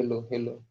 hello.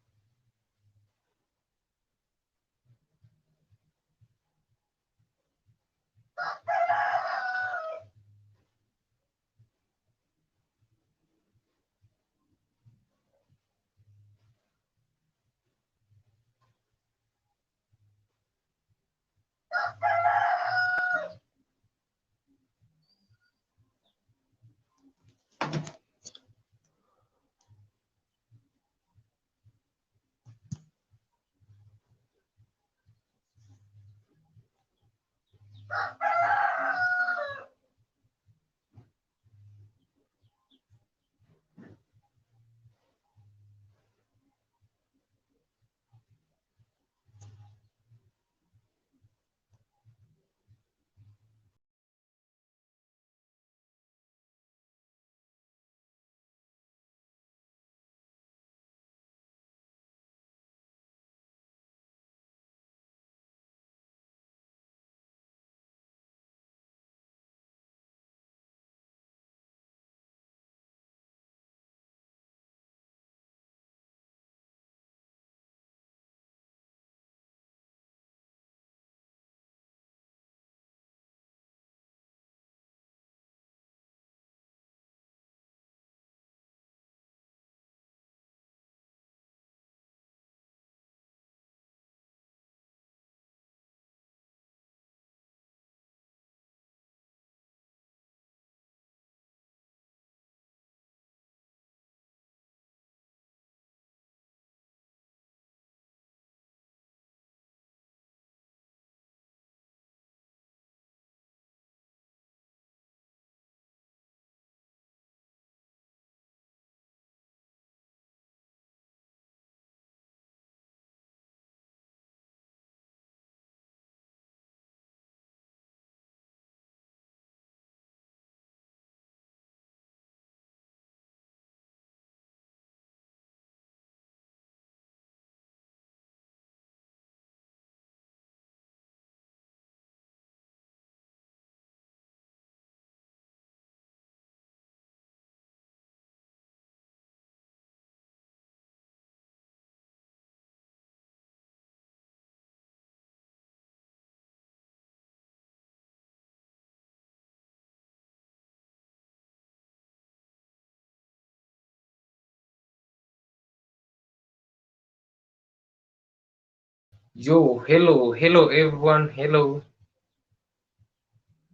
Yo, hello everyone, hello.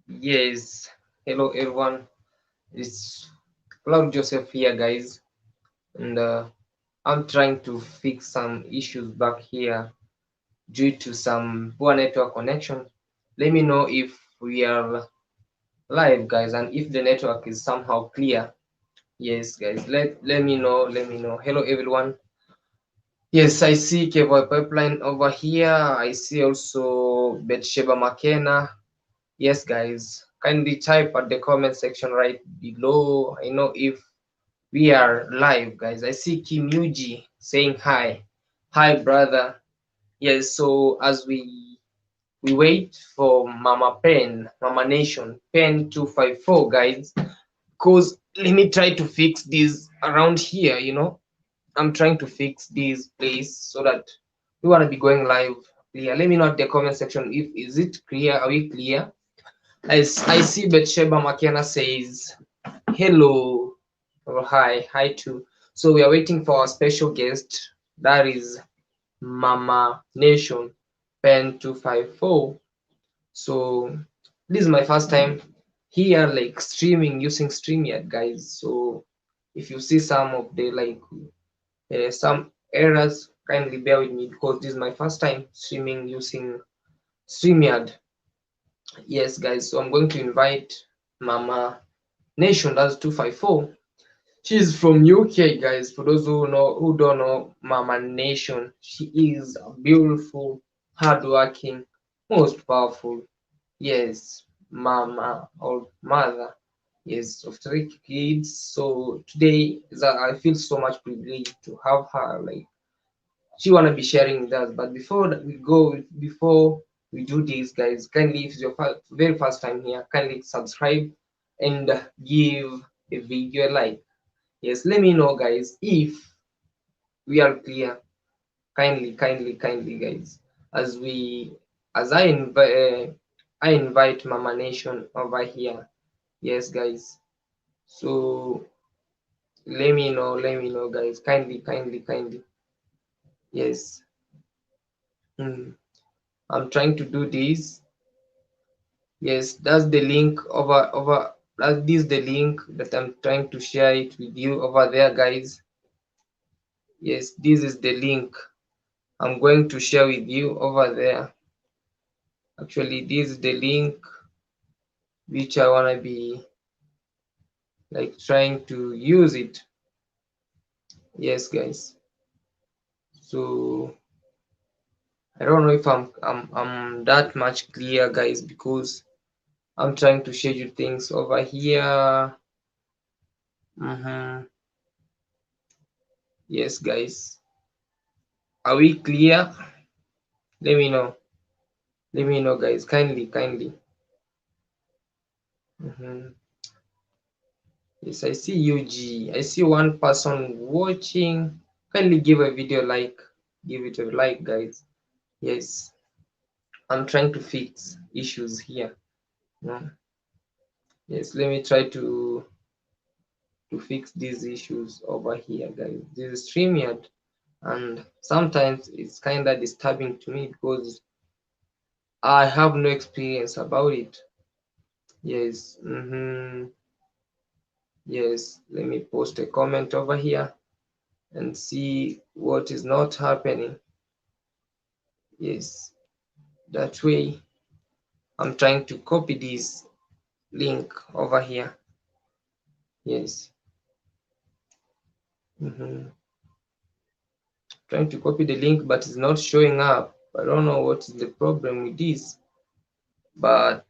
Yes, hello everyone. It's Claude Joseph here, guys, and I'm trying to fix some issues back here due to some poor network connection. Let me know if we are live, guys, and if the network is somehow clear. Yes, guys, let me know. Let me know. Hello everyone. Yes, I see Kevoy Pipeline over here. I see also Betsheba McKenna. Yes, guys, kindly type at the comment section right below. I know if we are live, guys. I see Kim Yuji saying hi. Hi, brother. Yes, so as we wait for Mama Pen, Mama Nation, Pen 254, guys, because let me try to fix this around here. I'm trying to fix this place so that we want to be going live clear. Let me know at the comment section if is it clear. Are we clear? I see Betsheba McKenna says hello or hi too. So we are waiting for our special guest. That is Mama Nation Pen 254. So this is my first time here, like streaming using StreamYard, guys. So if you see some of the some errors, kindly bear with me because this is my first time streaming using StreamYard. Yes, guys. So I'm going to invite Mama Nation. That's 254. She's from UK, guys. For those who don't know Mama Nation, she is a beautiful, hardworking, most powerful. Yes, mama or mother. Yes, of three kids. So today I feel so much privileged to have her. Like she wanna be sharing with us. But before we do this, guys, kindly if it's your very first time here, kindly subscribe and give a video a like. Yes, let me know, guys, if we are clear. Kindly, guys. As we, as I invite Mama Nation over here. Yes, guys. So let me know, guys. Kindly. Yes. Mm. I'm trying to do this. Yes, that's the link over. That is the link that I'm trying to share it with you over there, guys. Yes, this is the link I'm going to share with you over there. Actually, this is the link which I wanna be like trying to use it. Yes, guys. So I don't know if I'm that much clear, guys, because I'm trying to schedule things over here. Mm-hmm. Yes, guys. Are we clear? Let me know. Let me know, guys. Kindly. Mm-hmm. Yes, I see UG. I see one person watching. Kindly give a video like. Give it a like, guys. Yes, I'm trying to fix issues here. No? Yes, let me try to fix these issues over here, guys. This is StreamYard, and sometimes it's kind of disturbing to me because I have no experience about it. Yes, yes. Let me post a comment over here and see what is not happening. Yes, that way I'm trying to copy this link over here. Yes, trying to copy the link, but it's not showing up. I don't know what is the problem with this, but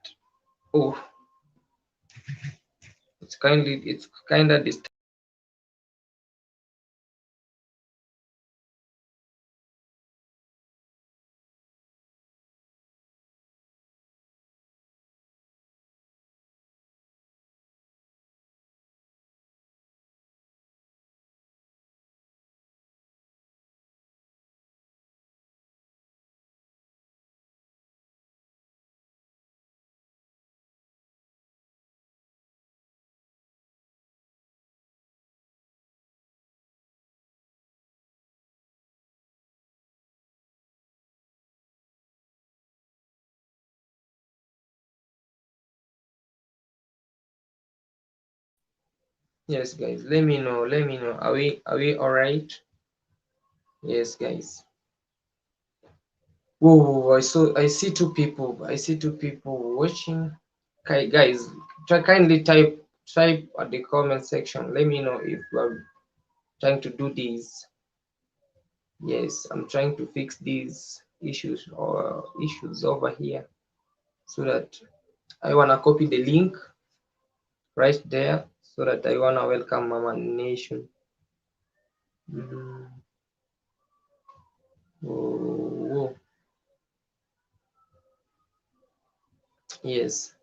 oh, it's kind of disturbing. Yes, guys, let me know. Let me know. Are we all right? Yes, guys. Whoa, I see two people. I see two people watching. Okay, guys, kindly type at the comment section. Let me know if you are trying to do this. Yes, I'm trying to fix these issues over here so that I wanna copy the link right there so that I wanna welcome Mama Nation. Mhm. Oh, yes.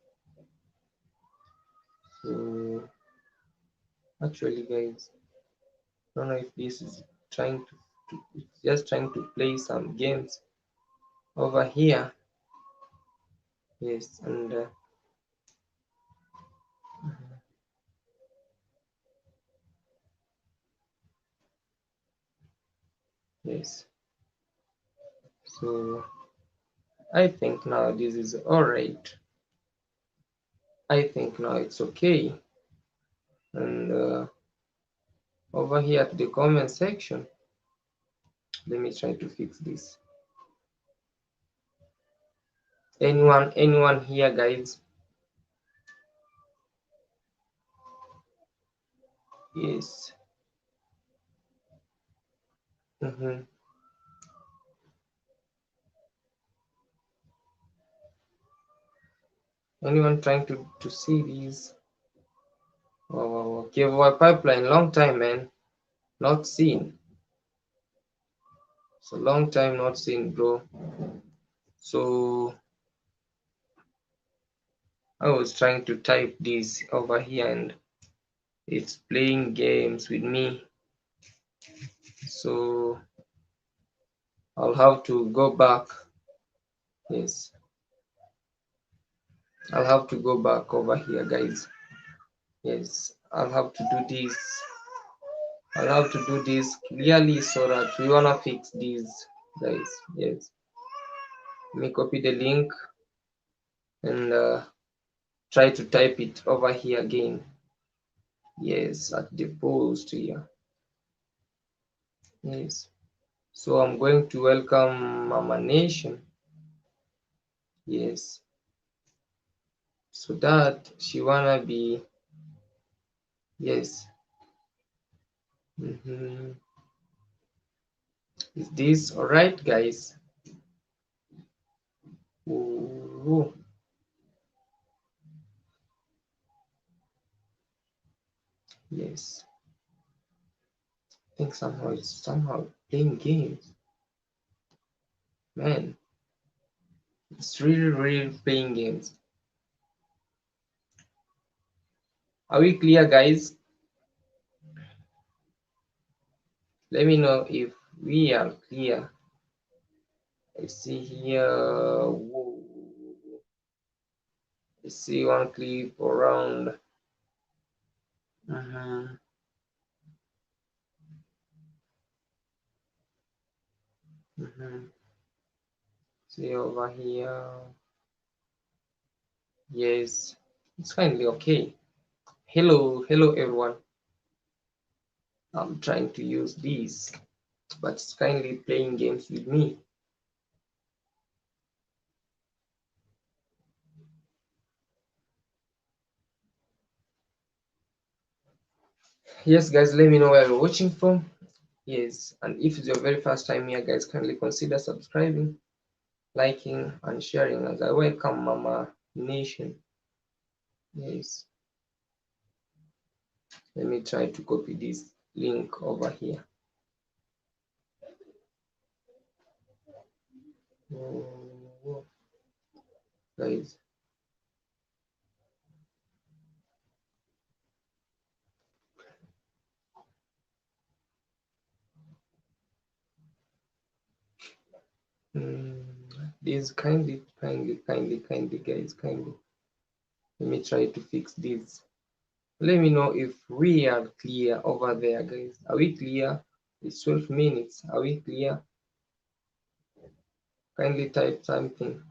So actually, guys, I don't know if this is it's just trying to play some games over here. Yes, and yes. So I think now this is all right. I think now it's okay. And over here at the comment section, let me try to fix this. Anyone here, guys? Yes. Mm-hmm. Anyone trying to see these? Oh, okay, our pipeline, long time, man. Not seen. It's a long time not seen, bro. So I was trying to type this over here and it's playing games with me. So I'll have to go back. Yes, I'll have to go back over here, guys. Yes, I'll have to do this. I'll have to do this clearly so that we wanna fix these, guys. Yes, let me copy the link and try to type it over here again. Yes, at the post here. Yes, so I'm going to welcome Mama Nation. Yes, so that she wanna be. Yes. Is this all right, guys? Ooh. Yes, I think somehow it's somehow playing games. Man, it's really playing games. Are we clear, guys? Let me know if we are clear. I see here. Whoa. I see one clip around. Mhm. See over here. Yes, it's kindly okay. Hello everyone. I'm trying to use this, but it's kindly playing games with me. Yes, guys, let me know where you're watching from. Yes, and if it's your very first time here, guys, kindly consider subscribing, liking, and sharing as I welcome Mama Nation. Yes, let me try to copy this link over here. Oh, guys. This kindly, guys, kindly. Let me try to fix this. Let me know if we are clear over there, guys. Are we clear? It's 12 minutes. Are we clear? Kindly type something.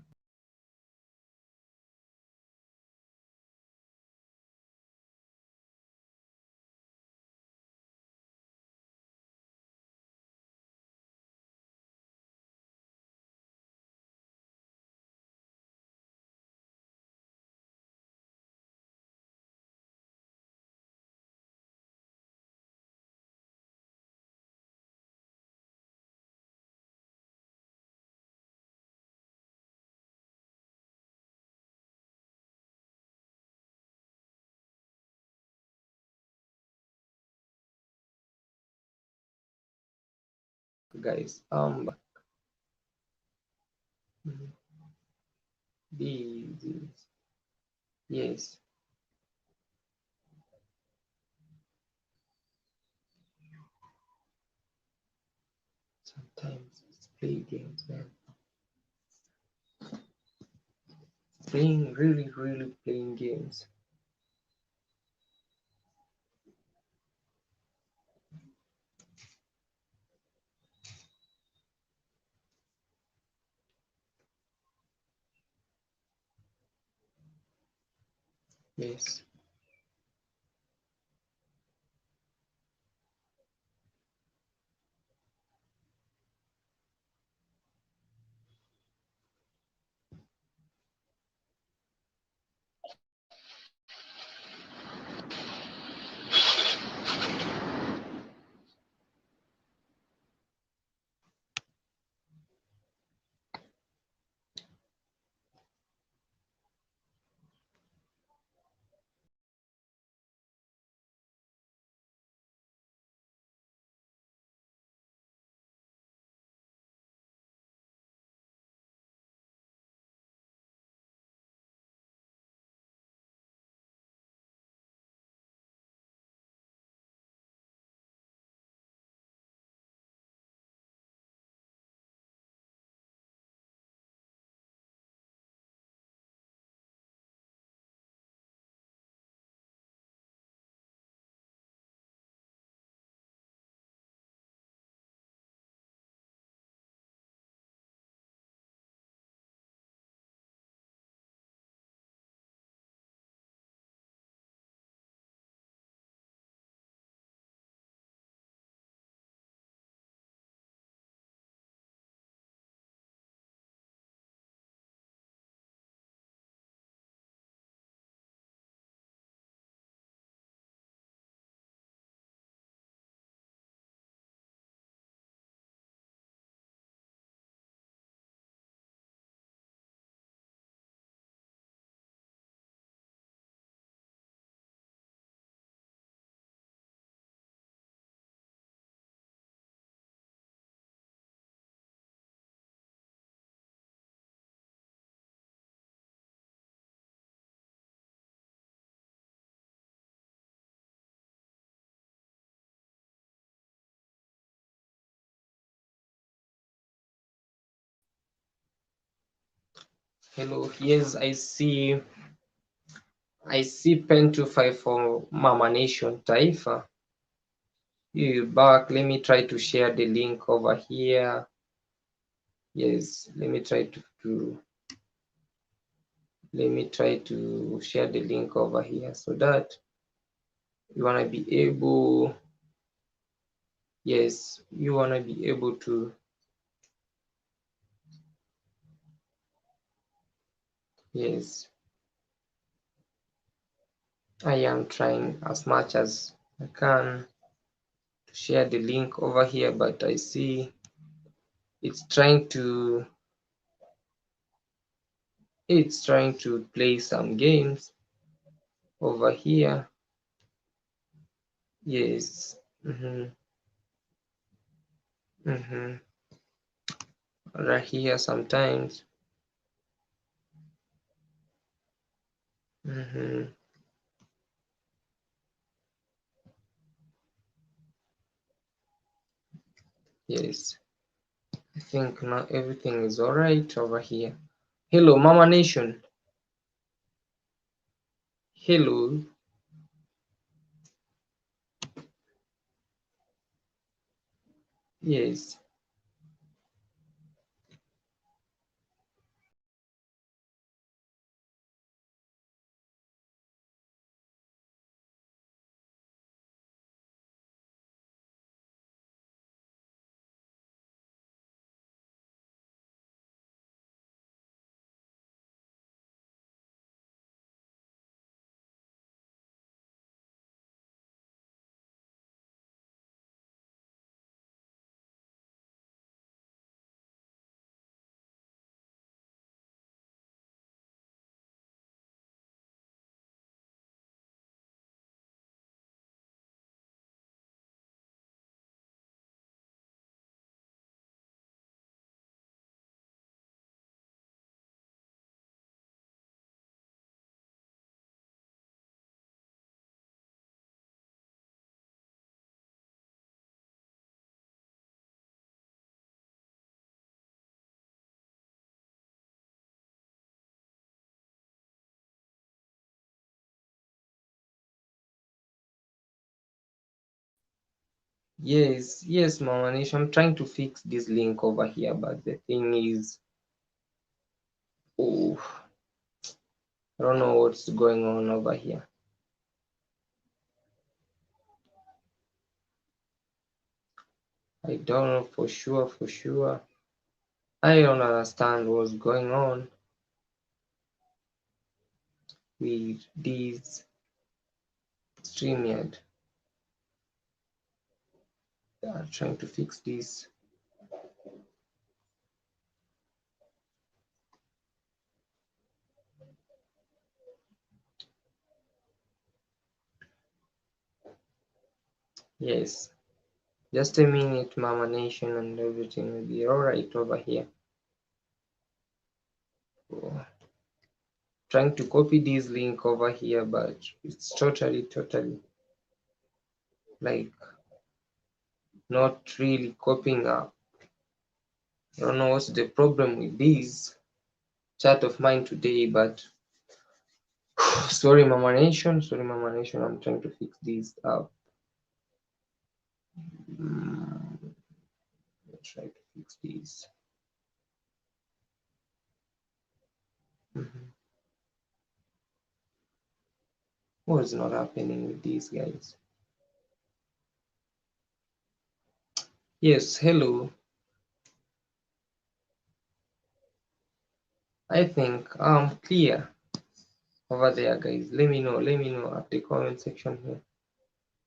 Guys, these, yes, sometimes it's play games, man. Playing really playing games. Yes. Hello, yes, I see pen to five for Mama Nation Taifa. You back. Let me try to share the link over here. Yes, let me try to share the link over here so that you wanna be able, yes, you wanna be able to, yes, I am trying as much as I can to share the link over here, but I see it's trying to play some games over here. Yes. Mm-hmm. Right here sometimes. Mm-hmm. Yes. I think now everything is all right over here. Hello, Mama Nation. Hello. Yes. Yes, yes, Mama Nation. I'm trying to fix this link over here, but the thing is, oh, I don't know what's going on over here. I don't know for sure, for sure. I don't understand what's going on with this StreamYard. They are trying to fix this. Yes. Just a minute, Mama Nation, and everything will be alright over here. Oh, trying to copy this link over here, but it's totally like not really copying up. I don't know what's the problem with this chat of mine today, but sorry, Mama Nation. Sorry, Mama Nation. I'm trying to fix this up. Let's try to fix this. Mhm. What is not happening with these guys? Yes, hello. I think I'm clear over there, guys. Let me know at the comment section here.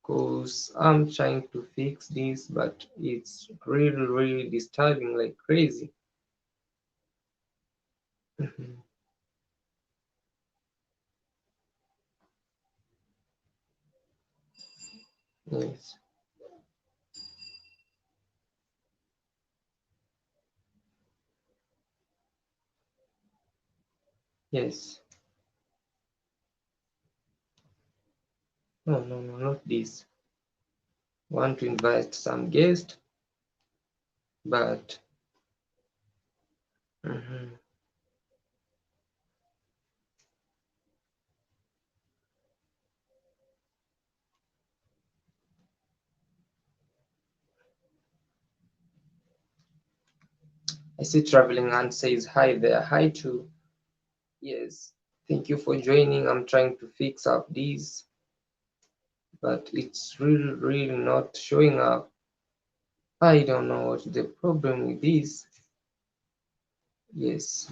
Because I'm trying to fix this, but it's really disturbing like crazy. Mhm. Yes, yes. No, not this. Want to invite some guest, but mhm. I see Traveling Ant says hi there. Hi to yes. Thank you for joining. I'm trying to fix up this, but it's really not showing up. I don't know what's the problem with this. Yes.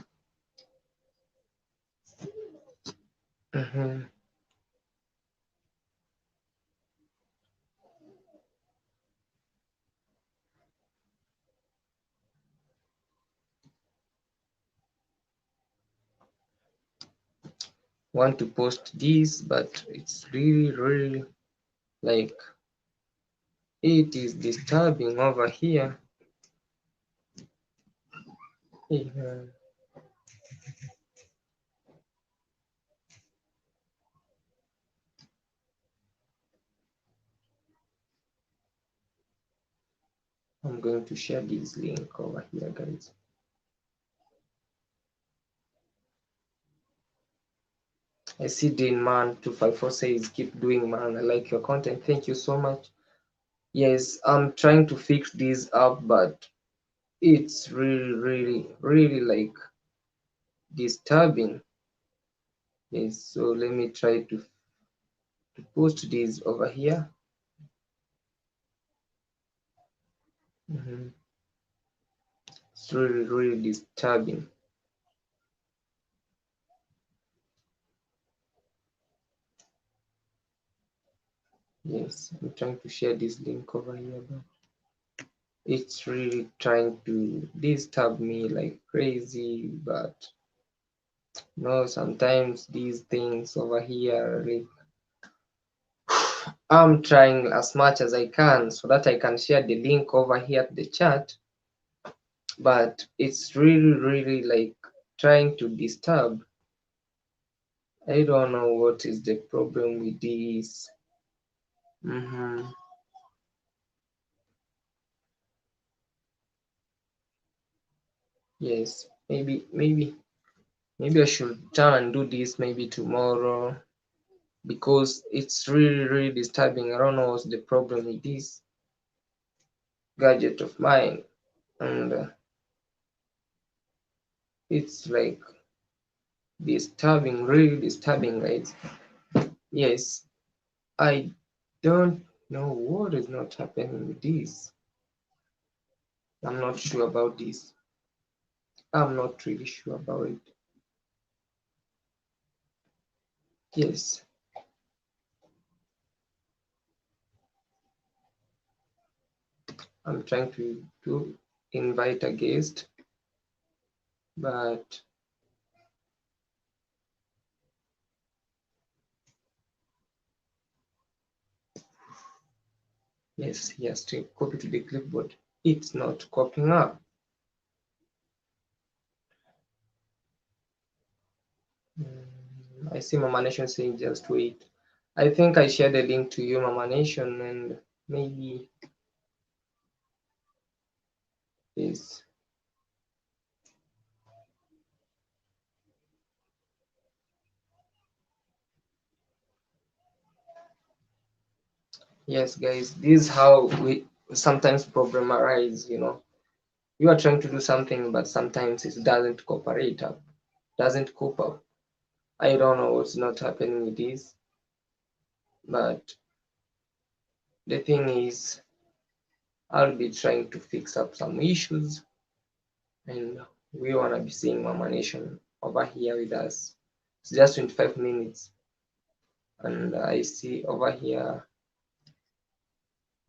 Mhm. Want to post this, but it's really like it is disturbing over here. Yeah. I'm going to share this link over here, guys. I see Dean Man 254 says keep doing, man. I like your content. Thank you so much. Yes, I'm trying to fix this up, but it's really like disturbing. Yes, so let me try to post this over here. Mhm. It's really disturbing. Yes, I'm trying to share this link over here, but it's really trying to disturb me like crazy. But no, sometimes these things over here, like, I'm trying as much as I can so that I can share the link over here at the chat, but it's really like trying to disturb. I don't know what is the problem with this. Mm-hmm. Yes, maybe I should try and do this maybe tomorrow because it's really disturbing. I don't know what's the problem with this gadget of mine, and it's like disturbing, really disturbing, guys. Yes, I don't know what is not happening with this. I'm not sure about this. I'm not really sure about it. Yes, I'm trying to invite a guest, but yes, he has to copy to the clipboard. It's not copying up. I see Mama Nation saying just wait. I think I shared a link to you, Mama Nation, and maybe yes, yes, guys. This is how we sometimes problem arise. You are trying to do something, but sometimes it doesn't cooperate up, doesn't cope up. I don't know what's not happening with this, but the thing is, I'll be trying to fix up some issues, and we wanna be seeing Mama Nation over here with us. It's just 25 minutes, and I see over here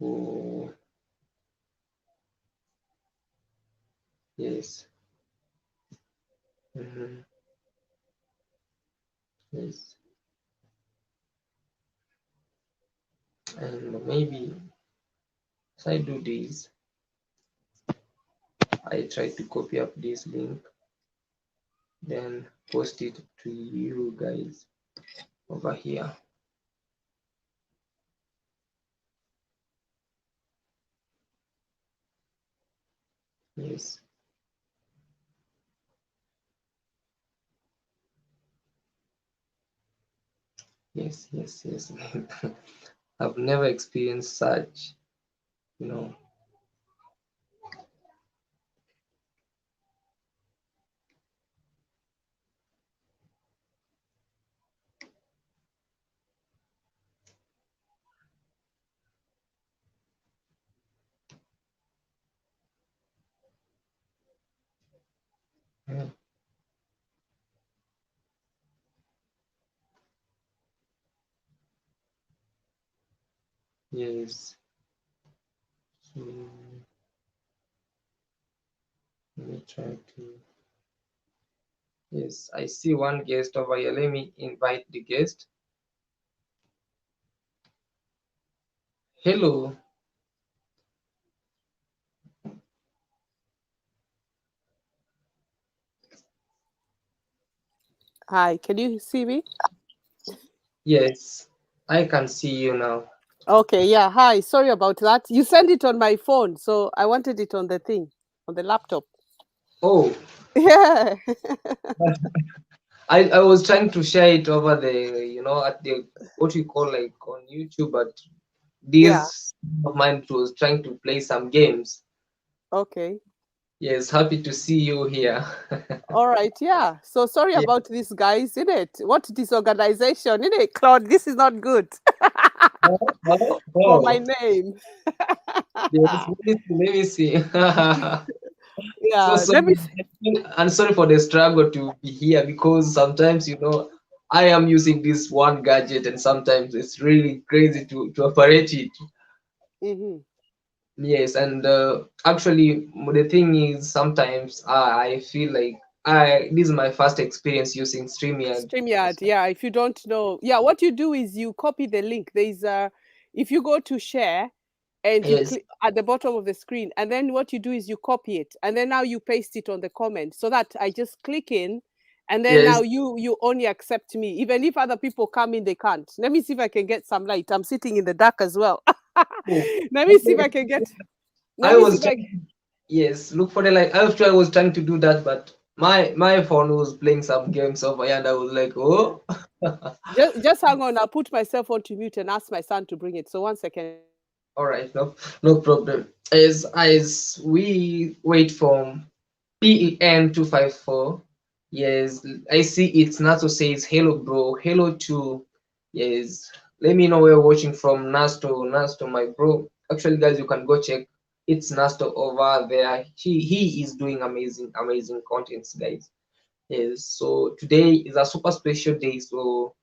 who, yes, hmm yes, and maybe as I do this, I try to copy up this link, then post it to you guys over here. Yes, yes. I've never experienced such, you know. Yes. So let me try to. Yes, I see one guest over here. Let me invite the guest. Hello. Hi, can you see me? Yes, I can see you now. Okay, yeah. Hi, sorry about that. You sent it on my phone, so I wanted it on the thing, on the laptop. Oh, Yeah. I was trying to share it over at the what we call like on YouTube, but Yeah. this of mine was trying to play some games. Okay. Yes, happy to see you here. All right. Yeah. So sorry Yeah. about this, guys, isn't it? What disorganization, isn't it, Claude? This is not good Oh, oh, for my oh. name. Yes, let me see. So Yeah. Let me. sorry, and sorry for the struggle to be here because sometimes I am using this one gadget and sometimes it's really crazy to operate it. Mm-hmm. Yes, and actually the thing is sometimes I feel like I this is my first experience using StreamYard. StreamYard, yeah. If you don't know, yeah, what you do is you copy the link. There's if you go to share and you Yes, click at the bottom of the screen, and then what you do is you copy it, and then now you paste it on the comment, so that I just click in, and then now yes. you only accept me. Even if other people come in, they can't. Let me see if I can get some light. I'm sitting in the dark as well. Oh, Let me see if I can get. Let I me see was if I. trying, yes, look for the like after I was trying to do that, but my phone was playing some games over here and I was like, oh. Just hang on. I'll put myself onto mute and ask my son to bring it. So 1 second. All right, no problem. As we wait for PEN 254, yes, I see it's Nato says hello, bro. Hello to, yes. Let me know where you're watching from, Nasto, my bro. Actually, guys, you can go check. It's Nasto over there. He is doing amazing contents, guys. Yes. So today is a super special day. So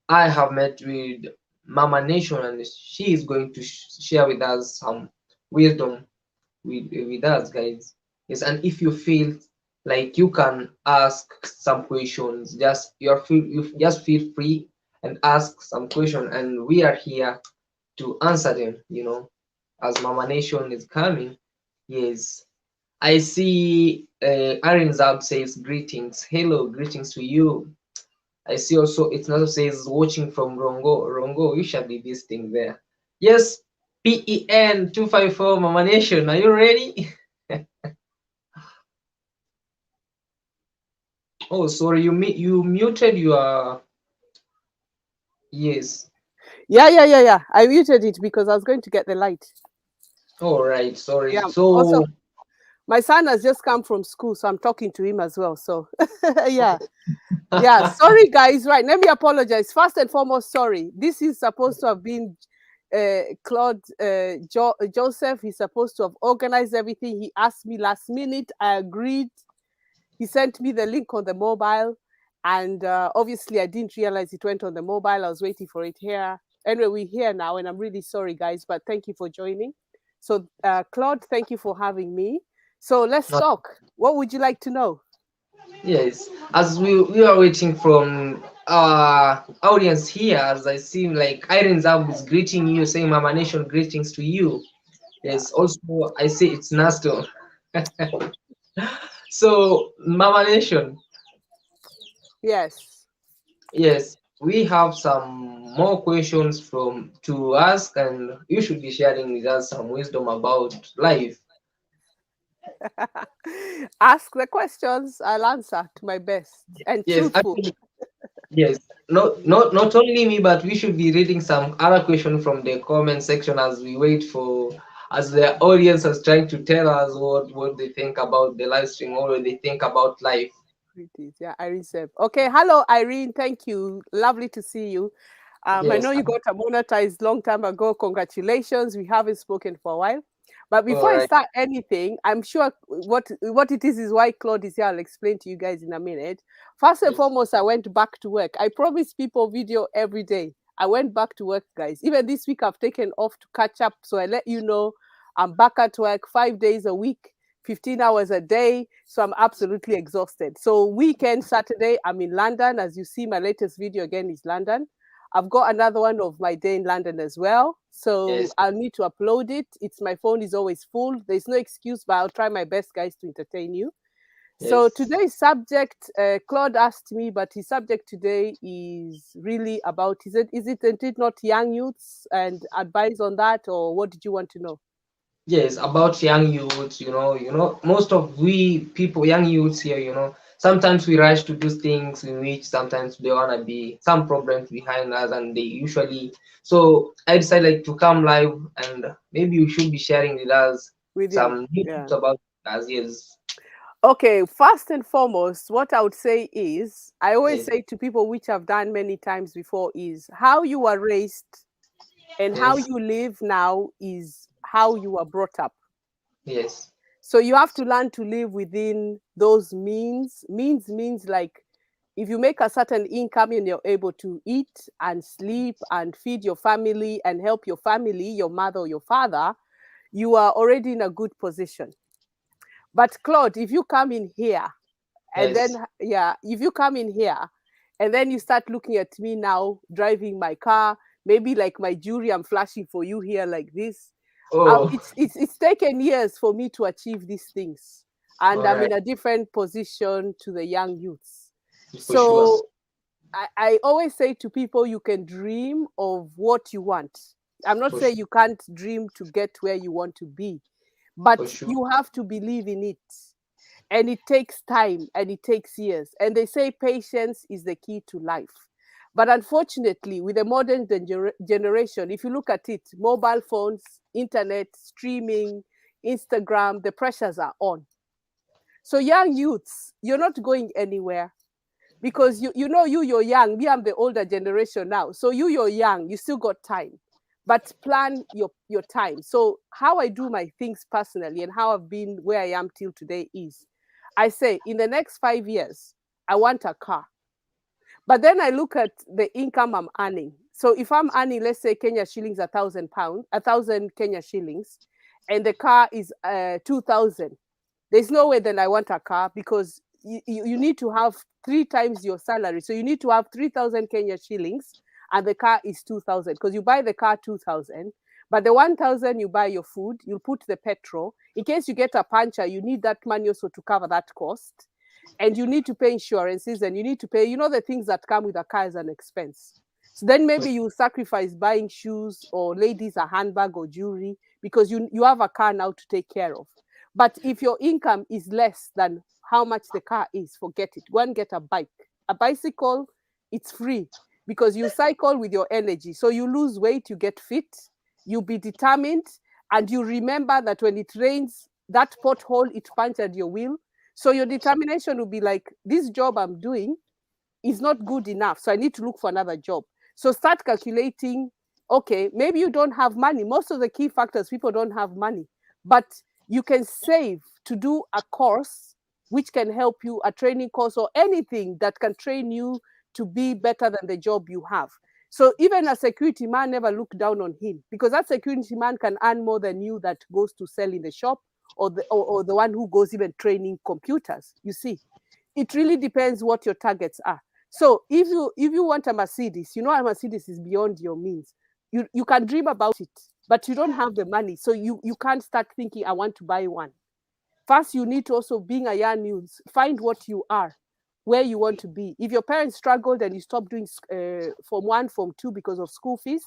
I have met with Mama Nation, and she is going to share with us some wisdom with us, guys. Yes, and if you feel like you can ask some questions, you just feel free and ask some question, and we are here to answer them. As Mama Nation is coming. Yes, I see. Aaron Zab says greetings. Hello, greetings to you. I see also it also says watching from Rongo. Rongo, you shall be this thing there. Yes, PEN 254 Mama Nation. Are you ready? Oh, sorry, you muted your yes. Yeah. I muted it because I was going to get the light. All right, sorry. Yeah. So Also, my son has just come from school, so I'm talking to him as well. So, yeah. Yeah. Sorry, guys. Right. Let me apologize. First and foremost, sorry. This is supposed to have been Claude Joseph. He's supposed to have organized everything. He asked me last minute. I agreed. He sent me the link on the mobile, and obviously I didn't realize it went on the mobile. I was waiting for it here. Anyway, we're here now, and I'm really sorry, guys, but thank you for joining. So, Claude, thank you for having me. So let's talk. What would you like to know? yes, as we are waiting from our audience here, as I see like Irene Zab is greeting you, saying Mama Nation greetings to you. Yeah. Yes, also I see it's Nasto. So Mama Nation, Yes. yes, we have some more questions from to ask, and you should be sharing with us some wisdom about life. Ask the questions. I'll answer to my best and Yes, truthful. actually, yes. Not only me, but we should be reading some other question from the comment section as we wait for as the audience is trying to tell us what they think about the live stream or what they think about life. Greetings. Yeah, Irene said. Okay, hello, Irene. Thank you. Lovely to see you. I Yes. know you got monetized long time ago. Congratulations. We haven't spoken for a while. But before All I right. start anything, I'm sure what it is why Claude is here. I'll explain to you guys in a minute. First and Yes. foremost, I went back to work. I promise people video every day. I went back to work, guys. Even this week, I've taken off to catch up. So I let you know I'm back at work 5 days a week, 15 hours a day. So I'm absolutely exhausted. So weekend, Saturday, I'm in London. As you see, my latest video again is London. I've got another one of my day in London as well. So Yes, I'll need to upload it. It's my phone is always full. There's no excuse, but I'll try my best, guys, to entertain you. So yes, today's subject, Claude asked me, but his subject today is really about is it not young youths and advice on that, or what did you want to know? yes. About young youths, most of we people, young youths here, sometimes we rush to do things in which sometimes they wanna be some problems behind us, and they usually. So I decided to come live, and maybe you should be sharing with us With you, some new yeah. tips about us. Yes, Okay, first and foremost, what I would say is I always yes, say to people, which I've done many times before, is how you are raised and how yes, you live now is how you are brought up. yes, So you have to learn to live within those means. Means like if you make a certain income and you're able to eat and sleep and feed your family and help your family, your mother or your father, you are already in a good position. But Claude, if you come in here and then, yes. yeah, if you come in here and then you start looking at me now driving my car, maybe like my jewelry, I'm flashing for you here like this. Oh, It's taken years for me to achieve these things, and all I'm right, in a different position to the young youths. for sure. So I always say to people, you can dream of what you want. I'm not For sure, saying you can't dream to get where you want to be, for but sure. you have to believe in it. And it takes time and it takes years. And they say patience is the key to life. But unfortunately, with the modern generation, if you look at it, mobile phones, internet, streaming, Instagram, the pressures are on. So, young youths, you're not going anywhere because you're young. Me, I'm the older generation now. So you're young, you still got time. But plan your time. So how I do my things personally and how I've been where I am till today is I say in the next 5 years, I want a car. But then I look at the income I'm earning. So if I'm earning, let's say Kenya shillings, £1,000, 1,000 Kenya shillings, and the car is 2,000, there's no way then I want a car because you need to have three times your salary. So you need to have 3,000 Kenya shillings and the car is 2,000 because you buy the car 2,000. But the 1,000 you buy your food, you put the petrol. In case you get a puncture, you need that money also to cover that cost. And you need to pay insurances and you need to pay, the things that come with a car as an expense. So then maybe you sacrifice buying shoes or ladies a handbag or jewelry because you have a car now to take care of. But if your income is less than how much the car is, forget it. Go and get a bike. A bicycle, it's free because you cycle with your energy. So you lose weight, you get fit, you be determined, and you remember that when it rains, that pothole, it punctured your wheel. So your determination will be like, this job I'm doing is not good enough. So I need to look for another job. So start calculating, okay, maybe you don't have money. Most of the key factors, people don't have money, but you can save to do a course which can help you, a training course or anything that can train you to be better than the job you have. So even a security man, never look down on him because that security man can earn more than you that goes to sell in the shop or the one who goes even training computers. You see, it really depends what your targets are. So if you want a Mercedes, a Mercedes is beyond your means. You can dream about it, but you don't have the money. So you can't start thinking, I want to buy one. First, you need to also, being a young youth, find what you are, where you want to be. If your parents struggled and you stopped doing Form 1, Form 2 because of school fees,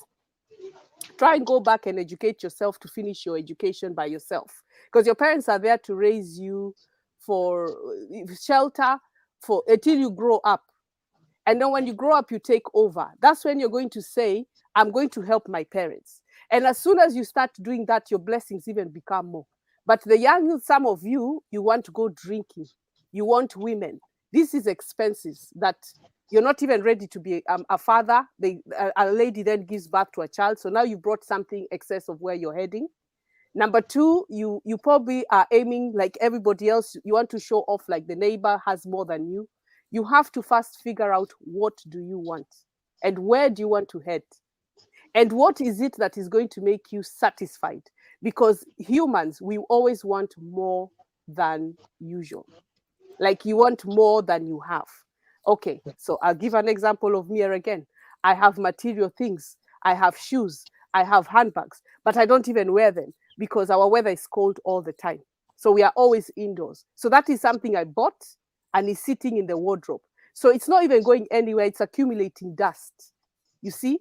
try and go back and educate yourself to finish your education by yourself. Because your parents are there to raise you for shelter for until you grow up. And then when you grow up, you take over. That's when you're going to say, I'm going to help my parents. And as soon as you start doing that, your blessings even become more. But the young, some of you, you want to go drinking. You want women. This is expenses that you're not even ready to be a father. A lady then gives birth to a child. So now you brought something excess of where you're heading. Number two, you probably are aiming like everybody else. You want to show off like the neighbor has more than you. You have to first figure out what do you want and where do you want to head. And what is it that is going to make you satisfied? Because humans, we always want more than usual. Like you want more than you have. Okay, so I'll give an example of me here again. I have material things. I have shoes. I have handbags, but I don't even wear them because our weather is cold all the time. So we are always indoors. So that is something I bought and is sitting in the wardrobe. So it's not even going anywhere. It's accumulating dust. You see?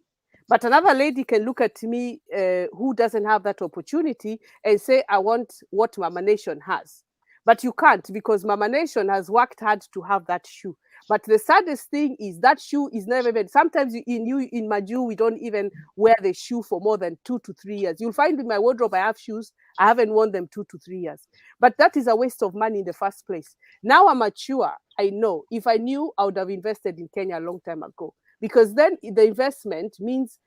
But another lady can look at me who doesn't have that opportunity and say, I want what Mama Nation has. But you can't because Mama Nation has worked hard to have that shoe. But the saddest thing is that shoe is never even. Sometimes in Maju we don't even wear the shoe for more than 2 to 3 years. You'll find in my wardrobe I have shoes I haven't worn them 2 to 3 years. But that is a waste of money in the first place. Now I'm mature. I know if I knew I would have invested in Kenya a long time ago because then the investment means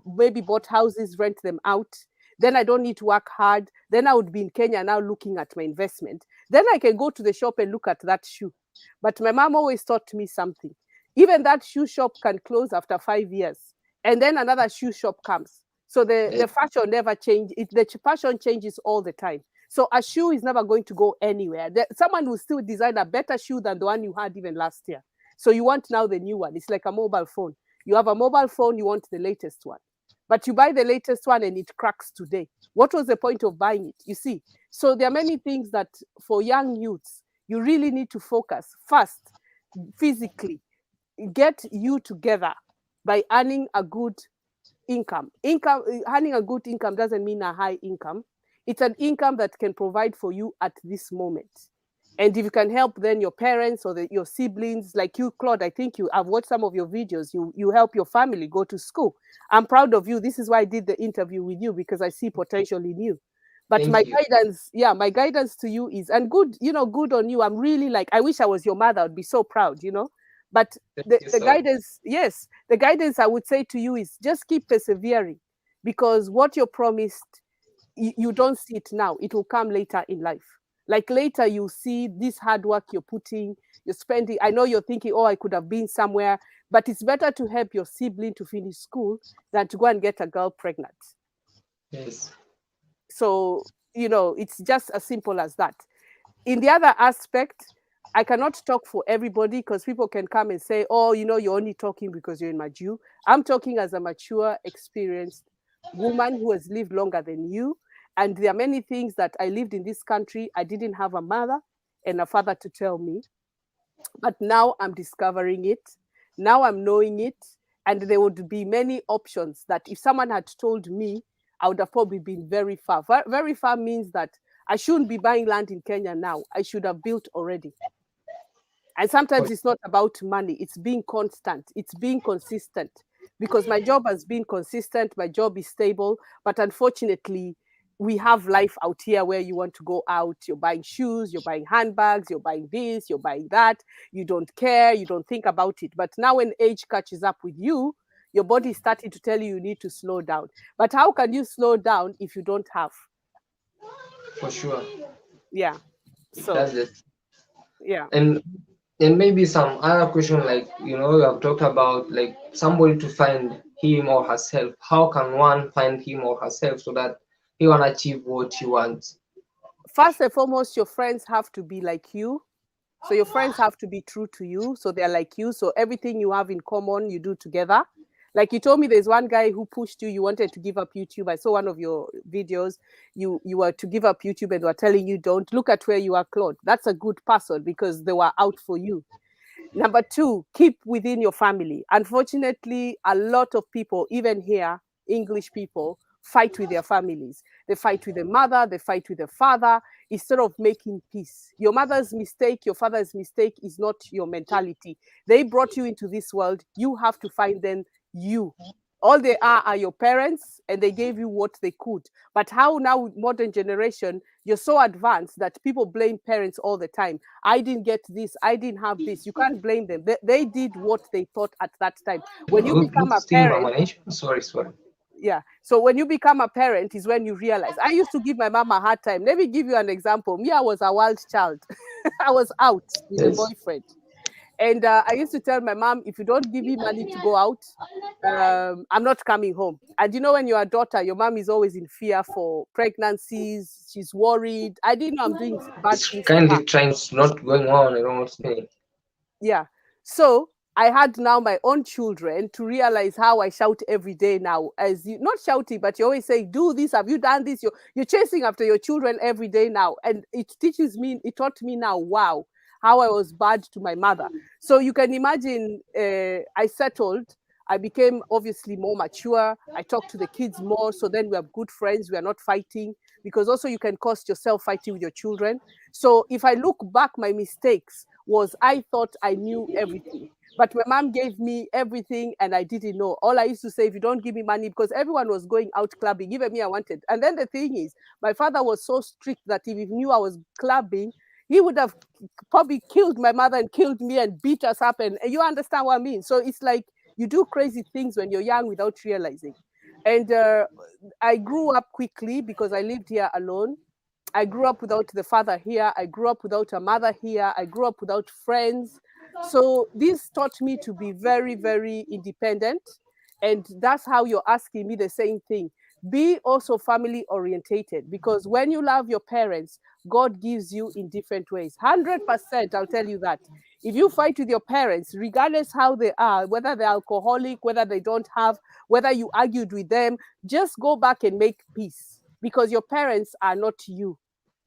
maybe bought houses, rent them out. Then I don't need to work hard. Then I would be in Kenya now looking at my investment. Then I can go to the shop and look at that shoe. But my mom always taught me something. Even that shoe shop can close after 5 years. And then another shoe shop comes. So the fashion never changes. The fashion changes all the time. So a shoe is never going to go anywhere. Someone will still design a better shoe than the one you had even last year. So you want now the new one. It's like a mobile phone. You have a mobile phone, you want the latest one. But you buy the latest one and it cracks today. What was the point of buying it? You see, so there are many things that for young youths, you really need to focus first, physically, get you together by earning a good income. Earning a good income doesn't mean a high income. It's an income that can provide for you at this moment. And if you can help then your parents or your siblings, like you, Claude, I think I've watched some of your videos. You help your family go to school. I'm proud of you. This is why I did the interview with you because I see potential in you. But my Thank you. guidance, yeah, my guidance to you is, and good, good on you. I'm really like, I wish I was your mother. I'd be so proud. But Thank you the so much. guidance, yes, the guidance I would say to you is just keep persevering because what you're promised, you don't see it now. It will come later in life. Like later, you see this hard work you're putting, you're spending. I know you're thinking, oh, I could have been somewhere, but it's better to help your sibling to finish school than to go and get a girl pregnant. Yes. So, it's just as simple as that. In the other aspect, I cannot talk for everybody because people can come and say, oh, you're only talking because you're in Maju. I'm talking as a mature, experienced woman who has lived longer than you. And there are many things that I lived in this country. I didn't have a mother and a father to tell me. But now I'm discovering it. Now I'm knowing it. And there would be many options that if someone had told me, I would have probably been very far. Very far means that I shouldn't be buying land in Kenya now. I should have built already. And For, sometimes it's not about money, it's being constant, it's being consistent. Because my job has been consistent, my job is stable, but unfortunately, we have life out here where you want to go out, you're buying shoes, you're buying handbags, you're buying this, you're buying that, you don't care, you don't think about it. But now, when age catches up with you, your body is starting to tell you you need to slow down. But how can you slow down if you don't have? for sure. Yeah. So, That's it. yeah. And maybe some other question like you have talked about like somebody to find him or herself. How can one find him or herself so that he want to achieve what he wants? First and foremost, your friends have to be like you. So your friends have to be true to you. So they're like you. So everything you have in common, you do together. Like you told me, there's one guy who pushed you. You wanted to give up YouTube. I saw one of your videos. You were to give up YouTube and were telling you don't. Look at where you are, Claude. That's a good person because they were out for you. Number two, keep within your family. Unfortunately, a lot of people, even here, English people, fight with their families. They fight with the mother, they fight with the father, instead of making peace. Your mother's mistake, your father's mistake is not your mentality. They brought you into this world. You have to find them you. All they are your parents, and they gave you what they could. But how now, with modern generation, you're so advanced that people blame parents all the time. I didn't get this, I didn't have this. You can't blame them. They did what they thought at that time. When you become a Still parent, Mama Nation. Sorry. yeah. So when you become a parent is when you realize. I used to give my mom a hard time. Let me give you an example. Me, I was a wild child. I was out with a Yes. boyfriend. And I used to tell my mom, if you don't give me money to go out, I'm not coming home. And you know, when you're a daughter, your mom is always in fear for pregnancies. She's worried. I didn't know I'm doing bad It's things to her. kindly trying to not going on, you know what's meaning. Yeah. So I had now my own children to realize how I shout every day now. As you not shouting, but you always say, do this, have you done this? You're chasing after your children every day now. And it teaches me, it taught me now, wow, how I was bad to my mother. So you can imagine I settled. I became obviously more mature. I talked to the kids more. So then we are good friends. We are not fighting because also you can cost yourself fighting with your children. So if I look back, my mistakes was I thought I knew everything. But my mom gave me everything and I didn't know. All I used to say, if you don't give me money, because everyone was going out clubbing, even me, I wanted. And then the thing is, my father was so strict that if he knew I was clubbing, he would have probably killed my mother and killed me and beat us up. And you understand what I mean? So it's like you do crazy things when you're young without realizing. And I grew up quickly because I lived here alone. I grew up without the father here. I grew up without a mother here. I grew up without friends. So this taught me to be very, very independent. And that's how you're asking me the same thing. Be also family orientated because when you love your parents, God gives you in different ways. 100%, I'll tell you that. If you fight with your parents, regardless how they are, whether they're alcoholic, whether they don't have, whether you argued with them, just go back and make peace because your parents are not you.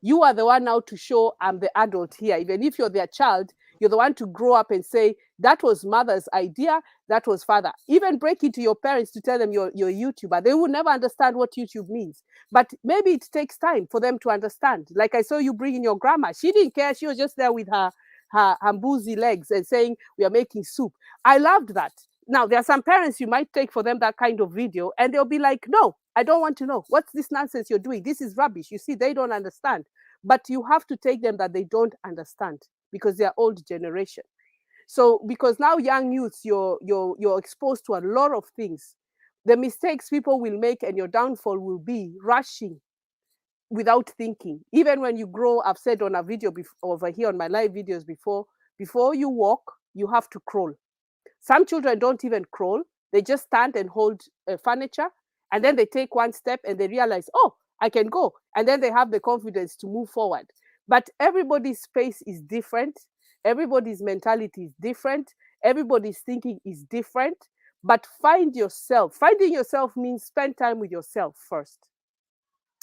You are the one now to show I'm the adult here. Even if you're their child, you're the one to grow up and say, that was mother's idea, that was father. Even break it to your parents to tell them you're a YouTuber. They will never understand what YouTube means. But maybe it takes time for them to understand. Like I saw you bringing your grandma. She didn't care. She was just there with her boozy legs and saying, we are making soup. I loved that. Now, there are some parents you might take for them that kind of video, and they'll be like, no, I don't want to know. What's this nonsense you're doing? This is rubbish. You see, they don't understand. But you have to take them that they don't understand because they're old generation. So because now young youths, you're exposed to a lot of things. The mistakes people will make and your downfall will be rushing without thinking. Even when you grow, I've said on a video over here on my live videos before you walk, you have to crawl. Some children don't even crawl. They just stand and hold furniture. And then they take one step and they realize, oh, I can go. And then they have the confidence to move forward. But everybody's space is different. Everybody's mentality is different. Everybody's thinking is different. But find yourself. Finding yourself means spend time with yourself first.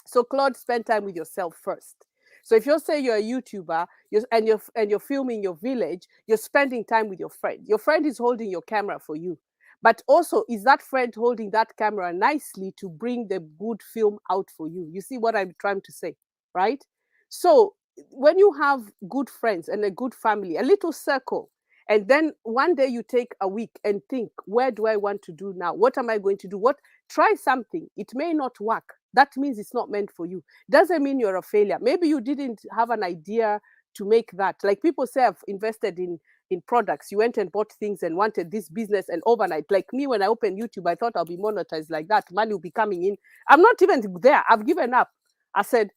So Claude, spend time with yourself first. So if you're saying you're a YouTuber and you're filming your village, you're spending time with your friend. Your friend is holding your camera for you. But also, is that friend holding that camera nicely to bring the good film out for you? You see what I'm trying to say, right? So when you have good friends and a good family, a little circle, and then one day you take a week and think, where do I want to do now? What am I going to do? What try something. It may not work. That means it's not meant for you. Doesn't mean you're a failure. Maybe you didn't have an idea to make that. Like people say, I've invested in products. You went and bought things and wanted this business and overnight. Like me, when I opened YouTube, I thought I'll be monetized like that. Money will be coming in. I'm not even there. I've given up. I said,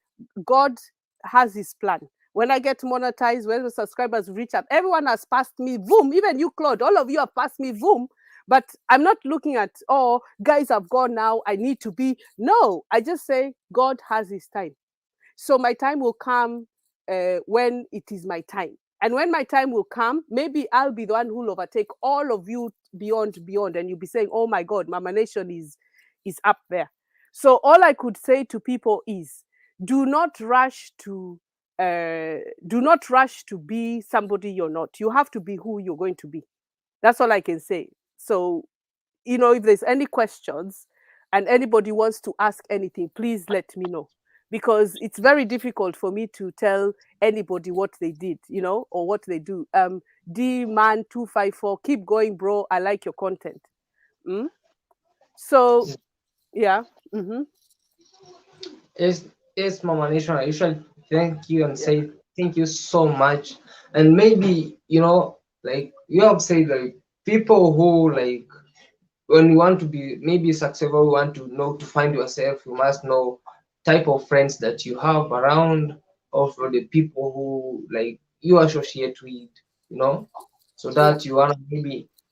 God has his plan. When I get monetized, when the subscribers reach up, everyone has passed me, boom, even you, Claude, all of you have passed me, boom. But I'm not looking at, oh, guys have gone now, I need to be. No, I just say, God has his time. So my time will come when it is my time. And when my time will come, maybe I'll be the one who will overtake all of you beyond. And you'll be saying, oh my God, Mama Nation is up there. So all I could say to people is do not rush to be somebody you're not. You have to be who you're going to be. That's all I can say. So, if there's any questions and anybody wants to ask anything, please let me know. Because it's very difficult for me to tell anybody what they did, or what they do. D man 254, keep going, bro. I like your content. Mm? So yeah. Mm-hmm. Yes, yes, Mama Nation. I usually thank you and Yeah. say thank you so much. And maybe, like you have said, like people who like when you want to be maybe successful, you want to know to find yourself, you must know type of friends that you have around, or for the people who like you associate with, you know. so Yeah. that you wanna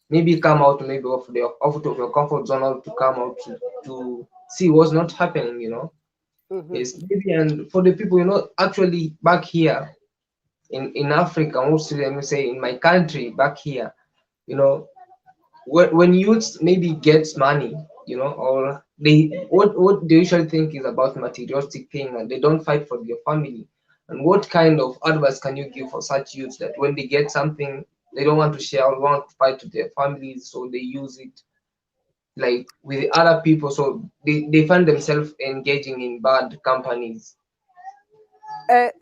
maybe come out maybe of your comfort zone, or to come out to see what's not happening, Hmm. Yes, maybe. And for the people, actually back here in Africa, mostly, let me say in my country back here, you know, when youths maybe gets money, or they what they usually think is about materialistic thing, and they don't fight for their family. And what kind of advice can you give for such youths that when they get something, they don't want to share or want to fight to their families, so they use it like with other people, so they find themselves engaging in bad companies.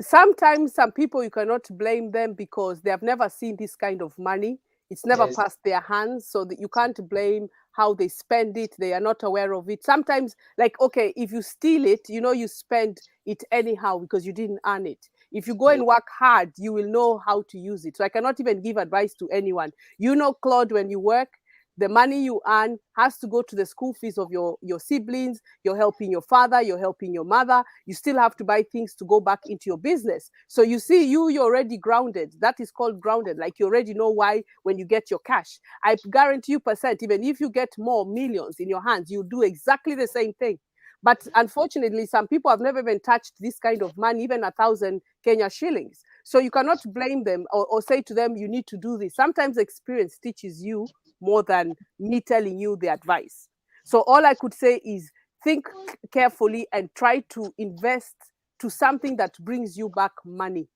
Sometimes some people you cannot blame them because they have never seen this kind of money. It's never Yes, passed their hands, so that you can't blame how they spend it. They are not aware of it. Sometimes, like, okay, if you steal it, you spend it anyhow because you didn't earn it. If you go yes, and work hard, you will know how to use it. So I cannot even give advice to anyone. Claude, when you work, the money you earn has to go to the school fees of your siblings. You're helping your father, you're helping your mother. You still have to buy things to go back into your business. So you see, you're already grounded. That is called grounded. Like, you already know why when you get your cash. I guarantee you percent, even if you get more millions in your hands, you do exactly the same thing. But unfortunately, some people have never even touched this kind of money, even 1,000 Kenya shillings. So you cannot blame them, or say to them, you need to do this. Sometimes experience teaches you more than me telling you the advice. So all I could say is, think carefully and try to invest to something that brings you back money.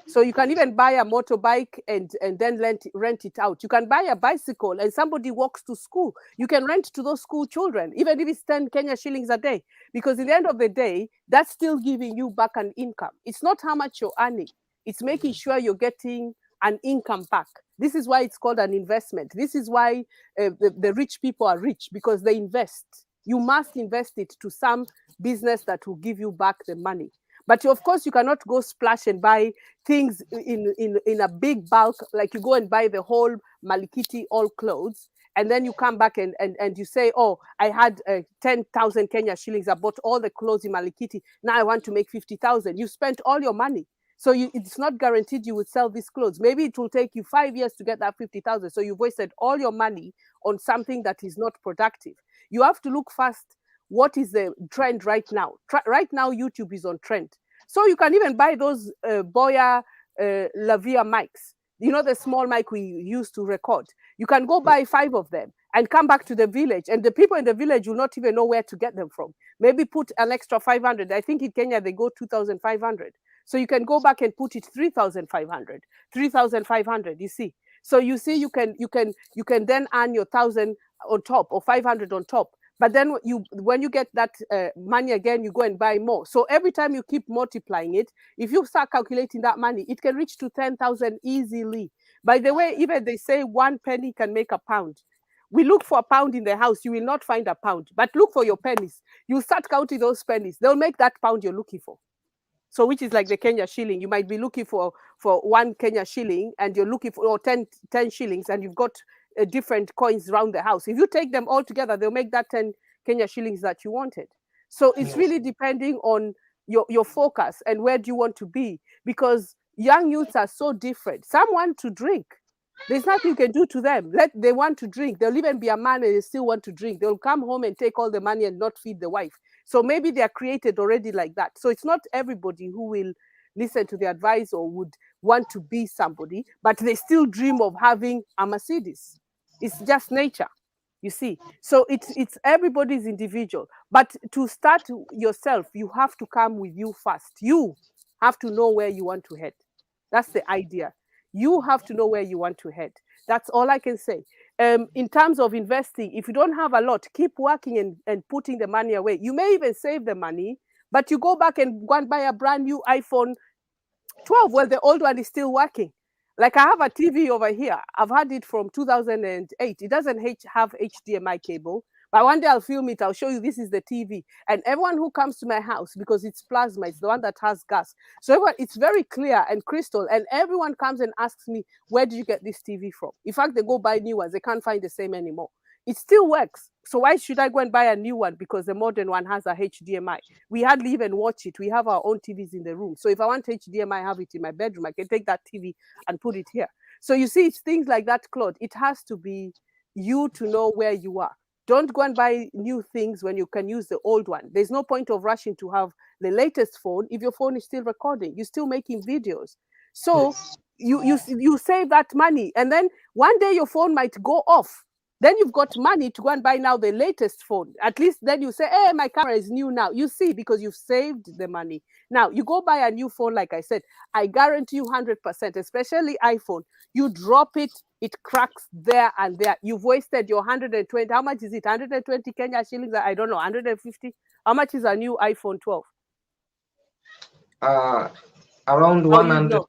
So you can even buy a motorbike and then rent it out. You can buy a bicycle and somebody walks to school. You can rent to those school children, even if it's 10 Kenya shillings a day. Because in the end of the day, that's still giving you back an income. It's not how much you're earning, it's making sure you're getting an income back. This is why it's called an investment. This is why the rich people are rich, because they invest. You must invest it to some business that will give you back the money. But of course, you cannot go splash and buy things in a big bulk, like you go and buy the whole Malikiti all clothes, and then you come back and you say, oh, I had 10,000 Kenya shillings, I bought all the clothes in Malikiti, now I want to make 50,000. You spent all your money. So it's not guaranteed you would sell these clothes. Maybe it will take you 5 years to get that 50,000. So you've wasted all your money on something that is not productive. You have to look first, what is the trend right now. Right now, YouTube is on trend. So you can even buy those Boya Lavia mics. The small mic we use to record. You can go buy 5 of them and come back to the village, and the people in the village will not even know where to get them from. Maybe put an extra 500. I think in Kenya they go 2,500. So you can go back and put it 3,500, 3,500. You see. So you see, you can then earn your 1,000 on top, or 500 on top. But then when you get that money again, you go and buy more. So every time you keep multiplying it, if you start calculating that money, it can reach to 10,000 easily. By the way, even they say 1 penny can make a pound. We look for a pound in the house, you will not find a pound. But look for your pennies. You start counting those pennies, they'll make that pound you're looking for. So which is like the Kenya shilling. You might be looking for 1 Kenya shilling, and you're looking for, or 10 shillings, and you've got different coins around the house. If you take them all together, they'll make that 10 Kenya shillings that you wanted. So it's yes, really depending on your focus and where do you want to be, because young youths are so different. Some want to drink. There's nothing you can do to them. They want to drink. They'll even be a man and they still want to drink. They'll come home and take all the money and not feed the wife. So maybe they are created already like that. So it's not everybody who will listen to the advice or would want to be somebody, but they still dream of having a Mercedes. It's just nature, you see. So it's everybody's individual. But to start yourself, you have to come with you first. You have to know where you want to head. That's the idea. You have to know where you want to head. That's all I can say. In terms of investing, if you don't have a lot, keep working and putting the money away. You may even save the money, but you go back and go and buy a brand new iPhone 12. Well, the old one is still working. Like, I have a TV over here. I've had it from 2008. It doesn't have HDMI cable, but one day I'll film it. I'll show you, this is the TV. And everyone who comes to my house, because it's plasma, it's the one that has gas. So it's very clear and crystal. And everyone comes and asks me, where did you get this TV from? In fact, they go buy new ones. They can't find the same anymore. It still works. So why should I go and buy a new one because the modern one has a HDMI? We hardly even watch it. We have our own TVs in the room. So if I want HDMI, I have it in my bedroom. I can take that TV and put it here. So you see, it's things like that, Claude. It has to be you to know where you are. Don't go and buy new things when you can use the old one. There's no point of rushing to have the latest phone if your phone is still recording. You're still making videos. So Yes. you save that money, and then one day your phone might go off. Then you've got money to go and buy now the latest phone. At least then you say, hey, my camera is new now. You see, because you've saved the money. Now you go buy a new phone, like I said, I guarantee you 100%, especially iPhone. You drop it, it cracks there and there. You've wasted your 120. How much is it? 120 Kenya shillings? I don't know, 150. How much is a new iPhone 12? Uh, Around Oh, you 100. know.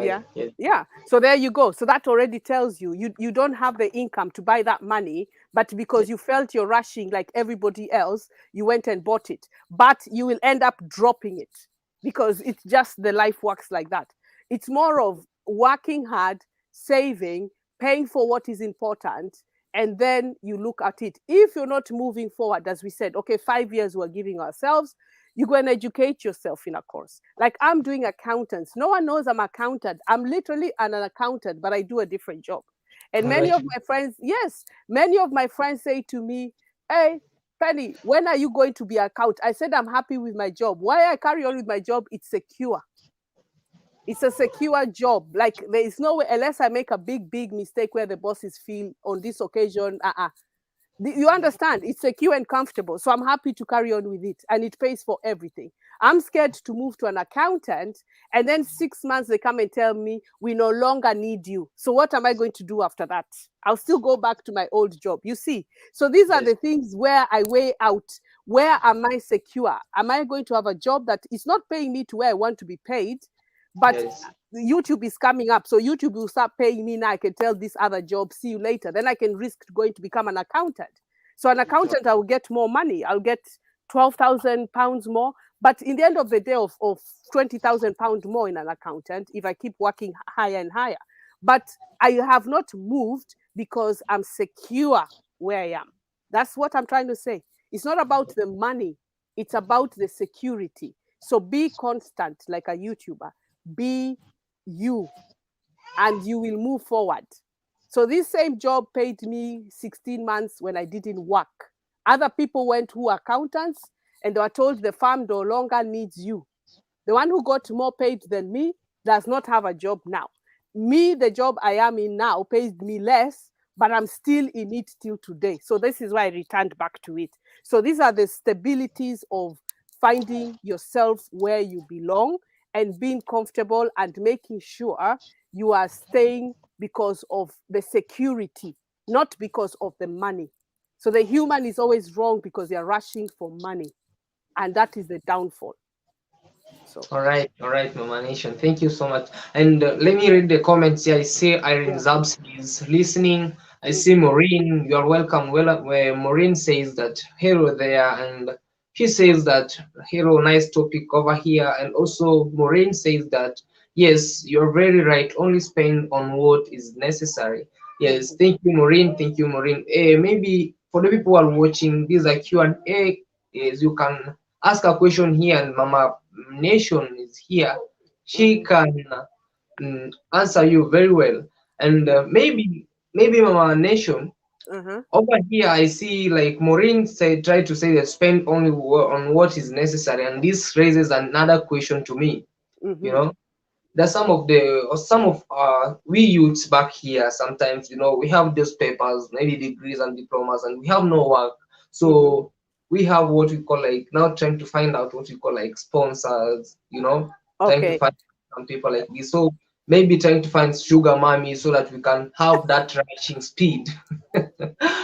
Yeah. Yes. Yeah. So there you go. So that already tells you you don't have the income to buy that money, but because you felt you're rushing like everybody else, you went and bought it. But you will end up dropping it because it's just the life works like that. It's more of working hard, saving, paying for what is important, and then you look at it. If you're not moving forward, as we said, okay, 5 years we're giving ourselves, you go and educate yourself in a course. Like I'm doing accountants. No one knows I'm accountant. I'm literally an accountant, but I do a different job. And All many right. of my friends, yes, many of my friends say to me, hey, Penny, when are you going to be account? I said I'm happy with my job. Why I carry on with my job? It's secure. It's a secure job. Like there is no way, unless I make a big mistake where the bosses feel on this occasion, you understand, it's secure and comfortable, so I'm happy to carry on with it, and it pays for everything. I'm scared to move to an accountant, and then 6 months they come and tell me we no longer need you. So what am I going to do after that? I'll still go back to my old job, you see. So these are Yes. the things where I weigh out, where am I secure? Am I going to have a job that is not paying me to where I want to be paid, but Yes. YouTube is coming up, so YouTube will start paying me now. I can tell this other job, see you later. Then I can risk going to become an accountant. So an accountant, I will get more money. I'll get £12,000 more. But in the end of the day, of £20,000 more in an accountant, if I keep working higher and higher. But I have not moved because I'm secure where I am. That's what I'm trying to say. It's not about the money, it's about the security. So be constant like a YouTuber. Be you, and you will move forward. So this same job paid me 16 months when I didn't work. Other people went who are accountants and they were told the farm no longer needs you. The one who got more paid than me does not have a job now. Me, the job I am in now pays me less, but I'm still in it till today. So this is why I returned back to it. So these are the stabilities of finding yourself where you belong and being comfortable and making sure you are staying because of the security, not because of the money. So the human is always wrong because they are rushing for money, and that is the downfall. So All right, Mama Nation. Thank you so much. And let me read the comments here. I see Irene yeah. Zabs is listening. I see Mm-hmm. Maureen. You are welcome. Well, where Maureen says that hero there, and she says that hero, nice topic over here. And also Maureen says that yes, you're very right. Only spend on what is necessary. Yes, Mm-hmm. thank you, Maureen. Thank you, Maureen. Maybe for the people who are watching, this is a Q&A. Is you can ask a question here, and Mama Nation is here. She Mm-hmm. can answer you very well. And Yeah. maybe Mama Nation Uh-huh. over here, I see like Maureen say try to say that spend only on what is necessary, and this raises another question to me. You Mm-hmm. know, that some of we youths back here sometimes, we have those papers, maybe degrees and diplomas, and we have no work. Mm-hmm. So we have what we call like now trying to find out what we call like sponsors, trying to Okay. find some people like this. So maybe trying to find sugar mommy so that we can have that rushing speed.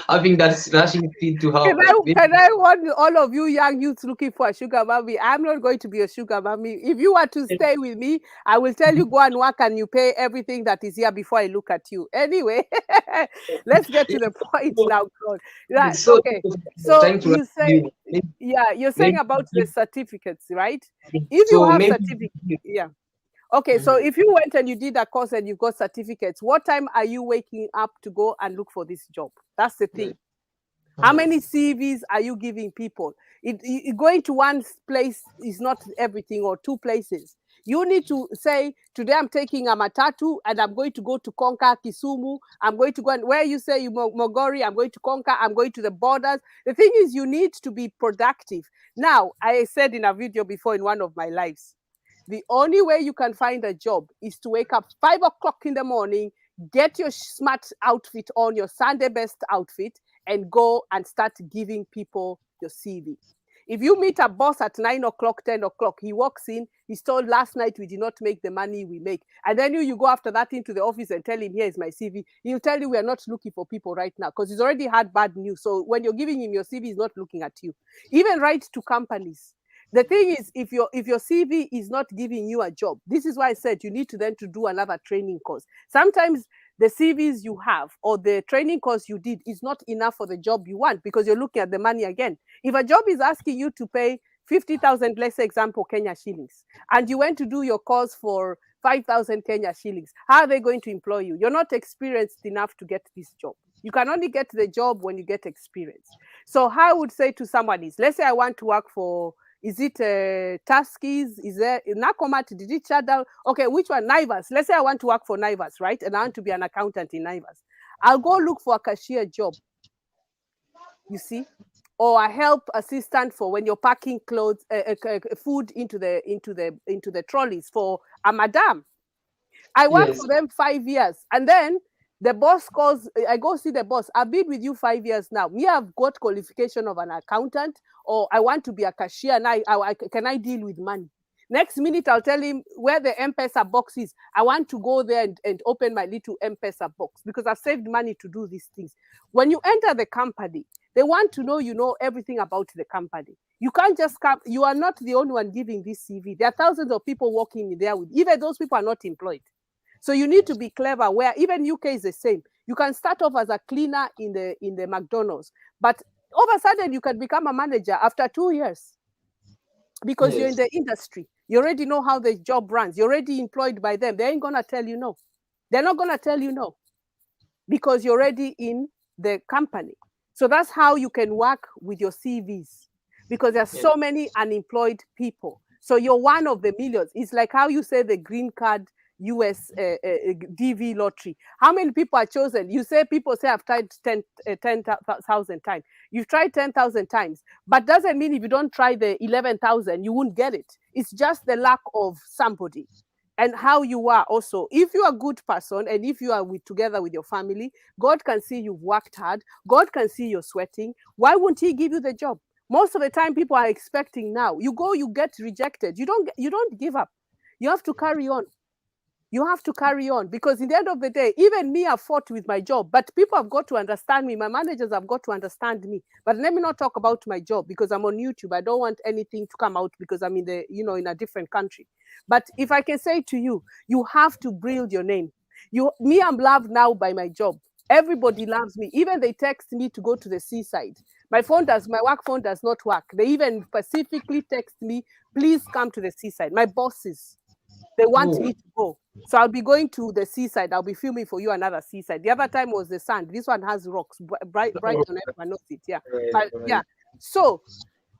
Having that rushing speed to have like Can I warn all of you young youths looking for a sugar mommy? I'm not going to be a sugar mommy. If you want to stay with me, I will tell you go and work and you pay everything that is here before I look at you. Anyway, let's get to the point so, now, Claude. Right. so Okay. So trying to rush you say, you. Maybe, yeah, you're saying maybe about the certificates, right? If you so have maybe certificate, yeah. Okay, so Mhm. if you went and you did a course and you got certificates, what time are you waking up to go and look for this job? That's the Yes. thing. How Mhm. many CVs are you giving people? Going to one place is not everything, or two places. You need to say, today I'm taking a matatu and I'm going to go to Konka, Kisumu. I'm going to go, and where you say you Mogori, I'm going to Konka, I'm going to the borders. The thing is, you need to be productive. Now, I said in a video before in one of my lives, the only way you can find a job is to wake up 5 o'clock in the morning, get your smart outfit on, your Sunday best outfit, and go and start giving people your CV. If you meet a boss at 9 o'clock, 10 o'clock, he walks in, he's told last night we did not make the money we make. And then you go after that into the office and tell him, here is my CV. He'll tell you we are not looking for people right now because he's already had bad news. So when you're giving him your CV, he's not looking at you. Even write to companies. The thing is, if your CV is not giving you a job, this is why I said you need to then to do another training course. Sometimes the CVs you have or the training course you did is not enough for the job you want because you're looking at the money again. If a job is asking you to pay 50,000, let's say example, Kenya shillings, and you went to do your course for 5,000 Kenya shillings, how are they going to employ you? You're not experienced enough to get this job. You can only get the job when you get experience. So how I would say to someone is, let's say I want to work for, is it Tuskies? Is there Nakomat? Did it shut down? Okay, which one? Naivas. Let's say I want to work for Naivas, right? And I want to be an accountant in Naivas. I'll go look for a cashier job, you see, or a help assistant for when you're packing clothes, food into the trolleys for a madam. I work Yes. for them 5 years, and then the boss calls. I go see the boss. I've been with you 5 years now. Me, I've got qualification of an accountant, or I want to be a cashier. Now, can I deal with money? Next minute, I'll tell him where the M-Pesa box is. I want to go there and open my little M-Pesa box because I've saved money to do these things. When you enter the company, they want to know you know everything about the company. You can't just come. You are not the only one giving this CV. There are thousands of people working in there with. Even those people are not employed. So you need to be clever. Where even UK is the same. You can start off as a cleaner in the McDonald's, but all of a sudden you can become a manager after 2 years because you're in Yes. the industry. You already know how the job runs. You're already employed by them. They ain't gonna tell you no. They're not gonna tell you no because you're already in the company. So that's how you can work with your CVs because there's Yes. so many unemployed people. So you're one of the millions. It's like how you say the green card US DV lottery. How many people are chosen? You say people say I've tried 10,000 times. You've tried 10,000 times, but doesn't mean if you don't try the 11,000, you won't get it. It's just the lack of somebody and how you are also. If you are a good person and if you are together with your family, God can see you've worked hard. God can see you're sweating. Why won't He give you the job? Most of the time, people are expecting now. You go, you get rejected. You don't give up. You have to carry on. You have to carry on because in the end of the day, even me, I've fought with my job, but people have got to understand me. My managers have got to understand me. But let me not talk about my job because I'm on YouTube. I don't want anything to come out because I'm in a different country. But if I can say to you, you have to build your name. I'm loved now by my job. Everybody loves me. Even they text me to go to the seaside. My work phone does not work. They even specifically text me, please come to the seaside. My bosses, they want Oh, me to go. So I'll be going to the seaside. I'll be filming for you another seaside. The other time was the sand. This one has rocks. Brighton, everyone knows it. Yeah. right, But yeah. right. So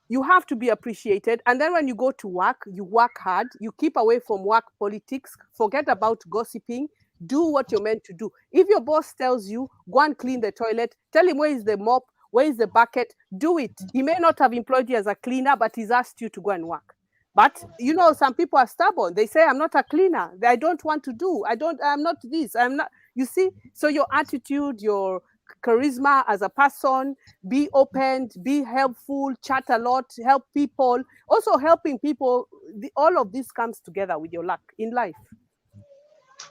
you have to be appreciated. And then when you go to work, you work hard. You keep away from work politics. Forget about gossiping. Do what you're meant to do. If your boss tells you, go and clean the toilet, tell him where is the mop, where is the bucket, do it. He may not have employed you as a cleaner, but he's asked you to go and work. But some people are stubborn. They say, I'm not a cleaner. I don't want to do. I'm not this. I'm not. You see? So your attitude, your charisma as a person, be open, be helpful, chat a lot, help people. Also helping people. All of this comes together with your luck in life.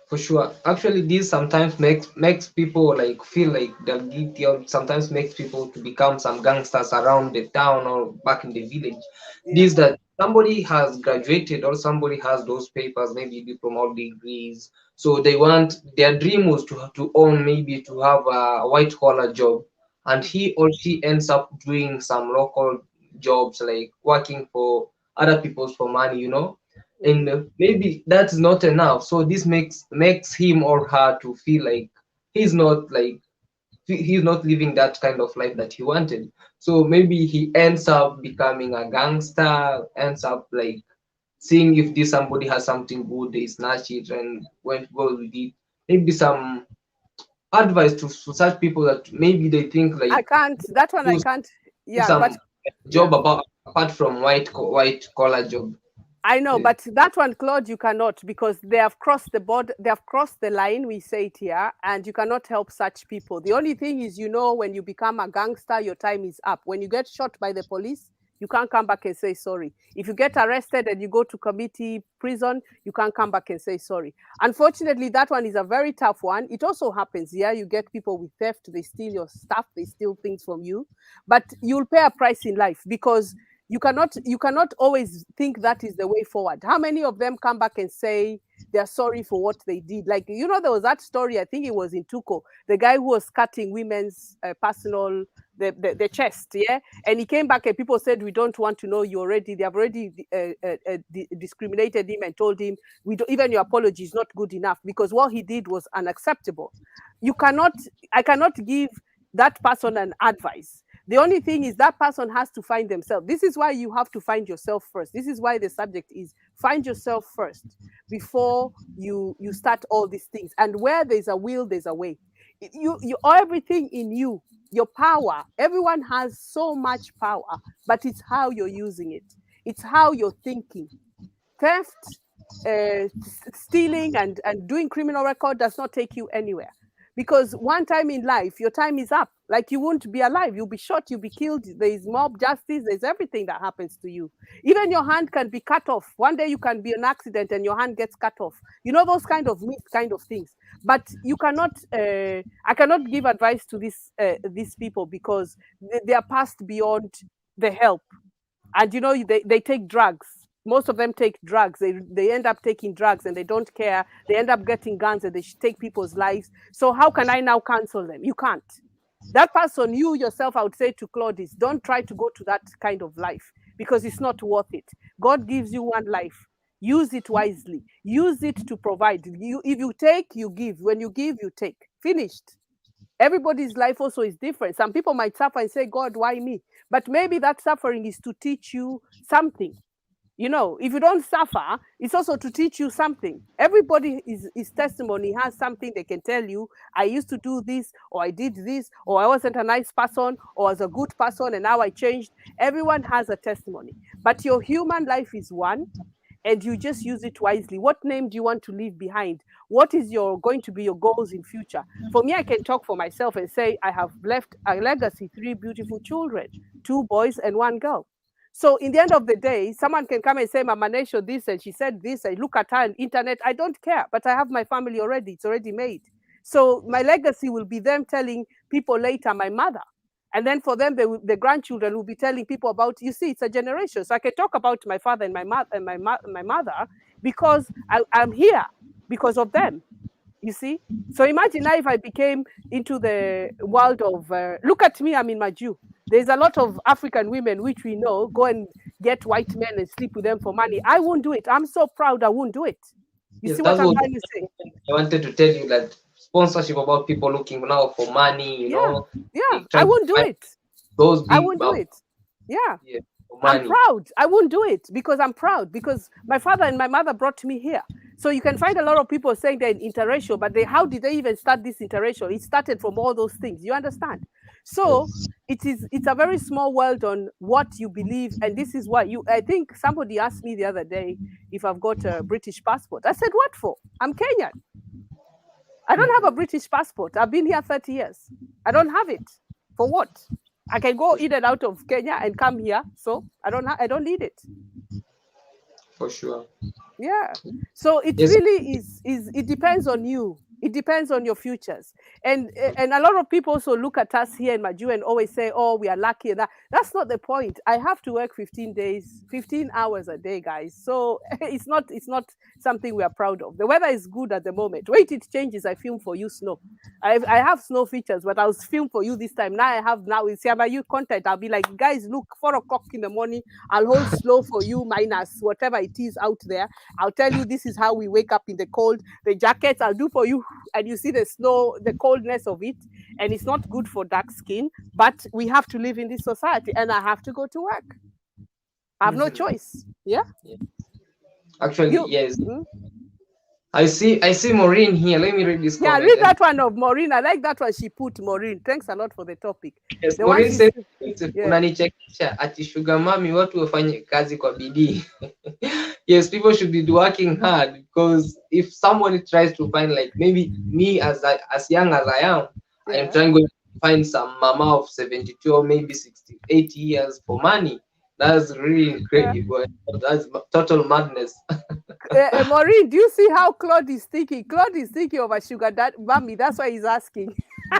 For sure. Actually, this sometimes makes people like feel like they're guilty, or sometimes makes people to become some gangsters around the town or back in the village. Yeah. This that somebody has graduated or somebody has those papers, maybe diploma or degrees. So they want their dream was to own, maybe to have a white collar job, and Mhm. he or she ends up doing some local jobs like working for other people's for money. And Mhm. maybe that's not enough, so this makes him or her to feel like he's not like he's not living that kind of life that he wanted. So maybe he ends up becoming a gangster, ends up like seeing if this somebody has something good, they snatch it and went go with it. Maybe some advice to such people that maybe they think I like can't. That one I do can't. Yeah, but some yeah. job about apart from white collar job. I know, Yes. but that one, Claude, you cannot, because they have crossed the border, they have crossed the line, we say it here, and you cannot help such people. The only thing is, when you become a gangster, your time is up. When you get shot by the police, you can't come back and say sorry. If you get arrested and you go to committee prison, you can't come back and say sorry. Unfortunately, that one is a very tough one. It also happens, yeah, you get people with theft, they steal your stuff, they steal things from you, but you'll pay a price in life, because you cannot always think that is the way forward. How many of them come back and say they're sorry for what they did? Like, there was that story, I think it was in Tuko, the guy who was cutting women's personal, the chest, yeah, and he came back and people said, we don't want to know you already, they have already discriminated him and told him, we don't, even your apology is not good enough, because what he did was unacceptable. You cannot I cannot give that person an advice. The only thing is that person has to find themselves. This is why you have to find yourself first. This is why the subject is find yourself first before you start all these things. And where there's a will, there's a way. You everything in you, your power. Everyone has so much power, but it's how you're using it. It's how you're thinking. Theft, stealing, and doing criminal record does not take you anywhere. Because one time in life, your time is up. Like, you won't be alive. You'll be shot, you'll be killed. There's mob justice, there's everything that happens to you. Even your hand can be cut off. One day you can be an accident and your hand gets cut off. Those kind of myth kind of things. But you cannot, I cannot give advice to these people, because they are past beyond the help. And they take drugs. Most of them take drugs. They end up taking drugs and they don't care. They end up getting guns and they take people's lives. So how can I now cancel them? You can't. That person, you yourself, I would say to Claude, is don't try to go to that kind of life, because it's not worth it. God gives you one life. Use it wisely. Use it to provide. If you take, you give. When you give, you take. Finished. Everybody's life also is different. Some people might suffer and say, God, why me? But maybe that suffering is to teach you something. If you don't suffer, it's also to teach you something. Everybody is testimony has something they can tell you. I used to do this, or I did this, or I wasn't a nice person, or I was a good person and now I changed. Everyone has a testimony. But your human life is one, and you just use it wisely. What name do you want to leave behind? What is going to be your goals in future? For me, I can talk for myself and say I have left a legacy, 3 beautiful children, 2 boys and 1 girl. So in the end of the day, someone can come and say, Mama Nesho this, and she said this, I look at her on internet. I don't care, but I have my family already. It's already made. So my legacy will be them telling people later, my mother. And then for them, the grandchildren will be telling people about, you see, it's a generation. So I can talk about my father and my mother because I'm here because of them. You see? So imagine now if I became into the world of, look at me, I'm in Maju. There's a lot of African women, which we know, go and get white men and sleep with them for money. I won't do it. I'm so proud I won't do it. You Yes, see what that I'm was trying to say? I wanted to tell you that sponsorship about people looking now for money, Yeah. they Yeah. try I to won't do find it. those I big won't do it. Yeah. yeah, for I'm money. proud. I won't do it because I'm proud, because my father and my mother brought me here. So you can find a lot of people saying they're interracial, but how did they even start this interracial? It started from all those things. You understand? So Yes. it's a very small world on what you believe, and this is why I think somebody asked me the other day if I've got a British passport. I said, what for? I'm Kenyan. I don't have a British passport. I've been here 30 years. I don't have it. For what? I can go For, in and out of Kenya and come here. So I don't need it. for sure. Yeah. So it Yes. really is it depends on you. It depends on your futures. And a lot of people also look at us here in Maju and always say, oh, we are lucky and that. That's not the point. I have to work 15 days, 15 hours a day, guys. So it's not something we are proud of. The weather is good at the moment. Wait, it changes. I film for you snow. I have snow features, but I was film for you this time. Now it's you content. I'll be like, guys, look, 4 o'clock in the morning. I'll hold slow for you, minus whatever it is out there. I'll tell you this is how we wake up in the cold. The jackets I'll do for you, and you see the snow, the coldness of it, and it's not good for dark skin. But we have to live in this society, and I have to go to work. I have no Mhm. choice. Yeah. Yeah. Actually, You, yes. hmm? I see Maureen here. Let me read this Yeah, comment. read And that one of Maureen. I like that one she put, Maureen. Thanks a lot for the topic. yes, The one Maureen she's, says, yeah. unanichekesha ati sugar mami watu wafanye kazi kwa bidii. Yes, people should be working hard because if someone tries to find, like maybe me as young as I am, I am Yeah. trying to find some mama of 72 or maybe 60, 80 years for money. That's really incredible. That's total madness. Maureen, do you see how Claude is thinking? Claude is thinking of a sugar dad, mommy. That's why he's asking.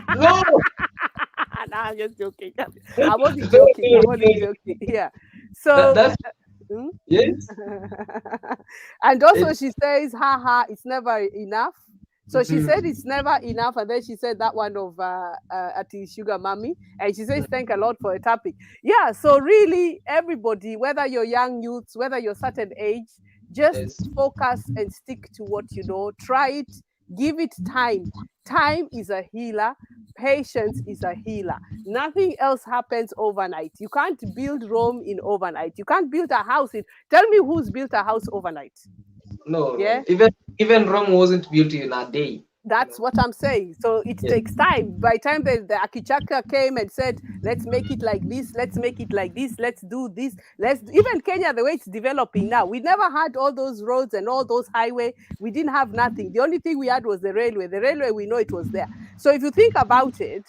No, No, I'm just joking. I'm only joking. I'm only joking. Yeah. So, that's hmm? yes. And also It, she says, haha, it's never enough. So she mhm. said it's never enough, and then she said that one of Ati Sugar Mommy, and she says thank a lot for a topic. Yeah, so really everybody, whether you're young youths, whether you're certain age, just Yes. focus and stick to what you know. Try it, give it time. Time is a healer. Patience is a healer. Nothing else happens overnight. You can't build Rome in overnight. You can't build a house in. Tell me who's built a house overnight. No, Yeah, no. Even Rome wasn't built in a day. You that's know. what I'm saying. So it Yes. takes time. By the time the Akichaka came and said, let's make it like this, let's make it like this, let's do this, even Kenya, the way it's developing now, we never had all those roads and all those highway. We didn't have nothing. The only thing we had was the railway. The railway, we know it was there. So if you think about it,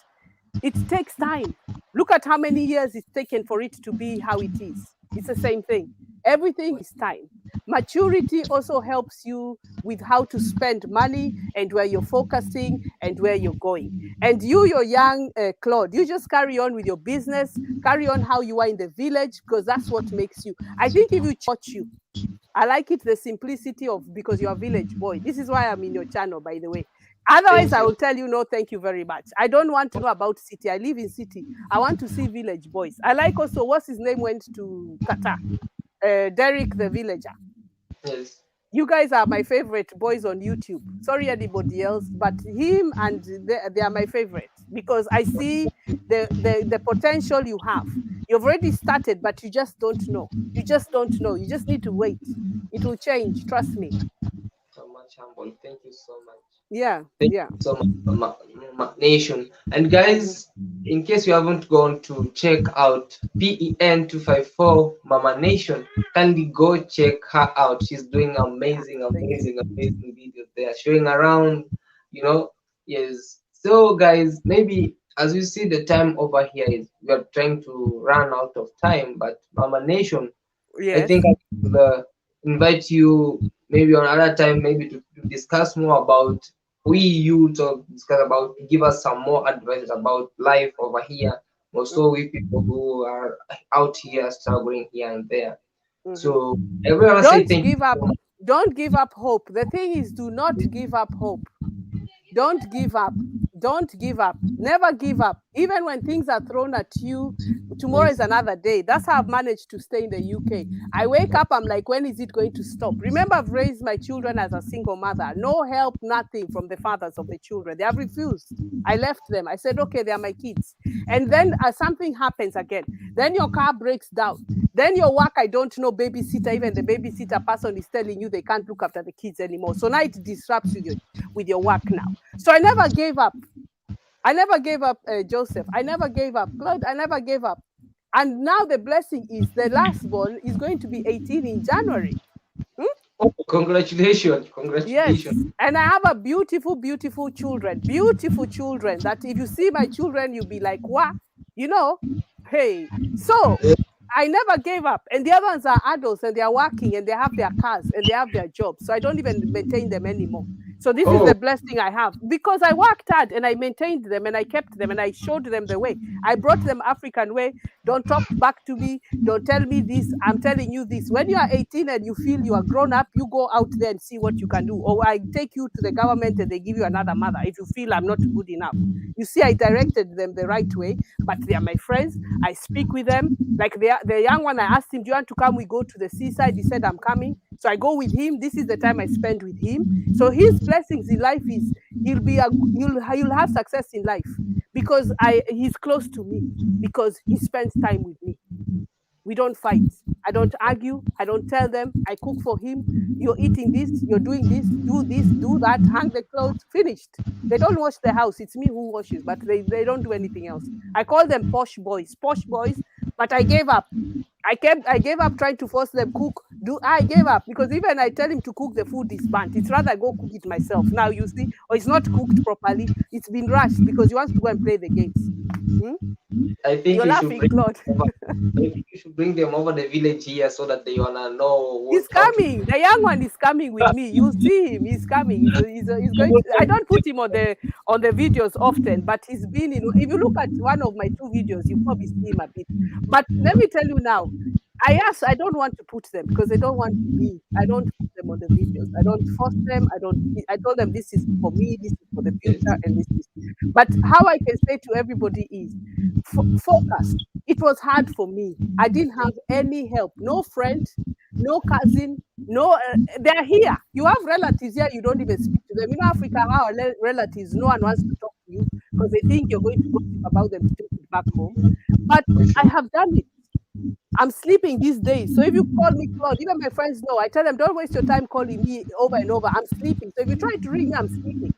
it takes time. Look at how many years it's taken for it to be how it is. It's the same thing. Everything is time. Maturity also helps you with how to spend money and where you're focusing and where you're going. And you're young, Claude, you just carry on with your business, carry on how you are in the village, because that's what makes you. I think if you watch you, I like it, the simplicity of, because you're a village boy. This is why I'm in your channel, by the way. Otherwise, Thank I you. will tell you no, thank you very much. I don't want to know about city. I live in city. I want to see village boys. I like also what's his name went to Qatar. Derek the villager. Yes. You guys are my favorite boys on YouTube. Sorry, anybody else, but him and they are my favorite because I see the potential you have. You've already started, but you just don't know. You just don't know. You just need to wait. It will change. Trust me. So much humble. Thank you so much. Yeah, Thank yeah. you so much, Nation. And Mhm. guys, in case you haven't gone to check out PEN254 Mama Nation, kindly go check her out. She's doing Yeah, amazing, thank you. amazing, amazing videos there, showing around, you know. Yes. So, guys, maybe as you see, the time over here is we are trying to run out of time, but Mama Nation, I Yes. think I will invite you maybe on another time, maybe to discuss more about we you to discuss about give us some more advice about life over here. Also, Mhm, we people who are out here struggling here and there. mhm. So I really want to say Don't thank give you up. so much. Don't give up hope. The thing is, do not give up hope. Don't give up. Don't give up. Never give up. Even when things are thrown at you, tomorrow is Yes. another day. That's how I've managed to stay in the UK. I wake up, I'm like, when is it going to stop? Remember, I've raised my children as a single mother. No help, nothing from the fathers of the children. They have refused. I left them. I said, okay, they're my kids. And then something happens again. Then your car breaks down. Then your work, I don't know, babysitter, even the babysitter person is telling you they can't look after the kids anymore. So now it disrupts with your work now. So I never gave up. I never gave up, Joseph. I never gave up. Claude, I never gave up. And now the blessing is the last born is going to be 18 in January. Hmm? Oh, congratulations. Congratulations. Yes. And I have a beautiful, beautiful children. Beautiful children that if you see my children, you'll be like, what? You know? Hey. So I never gave up. And the other ones are adults and they are working and they have their cars and they have their jobs. So I don't even maintain them anymore. So this is Oh, the blessing I have because I worked hard and I maintained them and I kept them and I showed them the way. I brought them African way. Don't talk back to me. Don't tell me this. I'm telling you this. When you are 18 and you feel you are grown up, you go out there and see what you can do. Or I take you to the government and they give you another mother if you feel I'm not good enough. You see, I directed them the right way, but they are my friends. I speak with them. Like the young one, I asked him, do you want to come? We go to the seaside. He said, I'm coming. So I go with him. This is the time I spend with him. So his blessings in life is he'll have success in life because he's close to me because he spends time with me. We don't fight. I don't argue. I don't tell them. I cook for him. You're eating this. You're doing this, do that. Hang the clothes. Finished. They don't wash the house. It's me who washes, but they don't do anything else. I call them posh boys. But I gave up. I gave up trying to force them cook. I gave up because even I tell him to cook, the food is burnt. It's rather I go cook it myself. Now you see, or it's not cooked properly. It's been rushed because he wants to go and play the games. Hmm? I think You're you should laughing, bring Claude. them over. I think you should bring them over the village here so that they wanna know He's how to coming. The young one is coming with me. You see him. He's coming. He's going to. I don't put him on the videos often, but he's been in. If you look at one of my two videos, you probably see him a bit. But let me tell you now. I don't want to put them because they don't want me. I don't put them on the videos. I don't force them. I don't. I told them this is for me. This is for the future, yes. and this is. But how I can say to everybody is, focus. It was hard for me. I didn't have any help. No friend, no cousin, no. They're here. You have relatives here. You don't even speak to them. In Africa, our relatives, no one wants to talk to you because they think you're going to gossip about them stupid back home. But For I sure. have done it. I'm sleeping these days. So if you call me Claude, even my friends know. I tell them, don't waste your time calling me over and over. I'm sleeping. So if you try to ring me, I'm sleeping.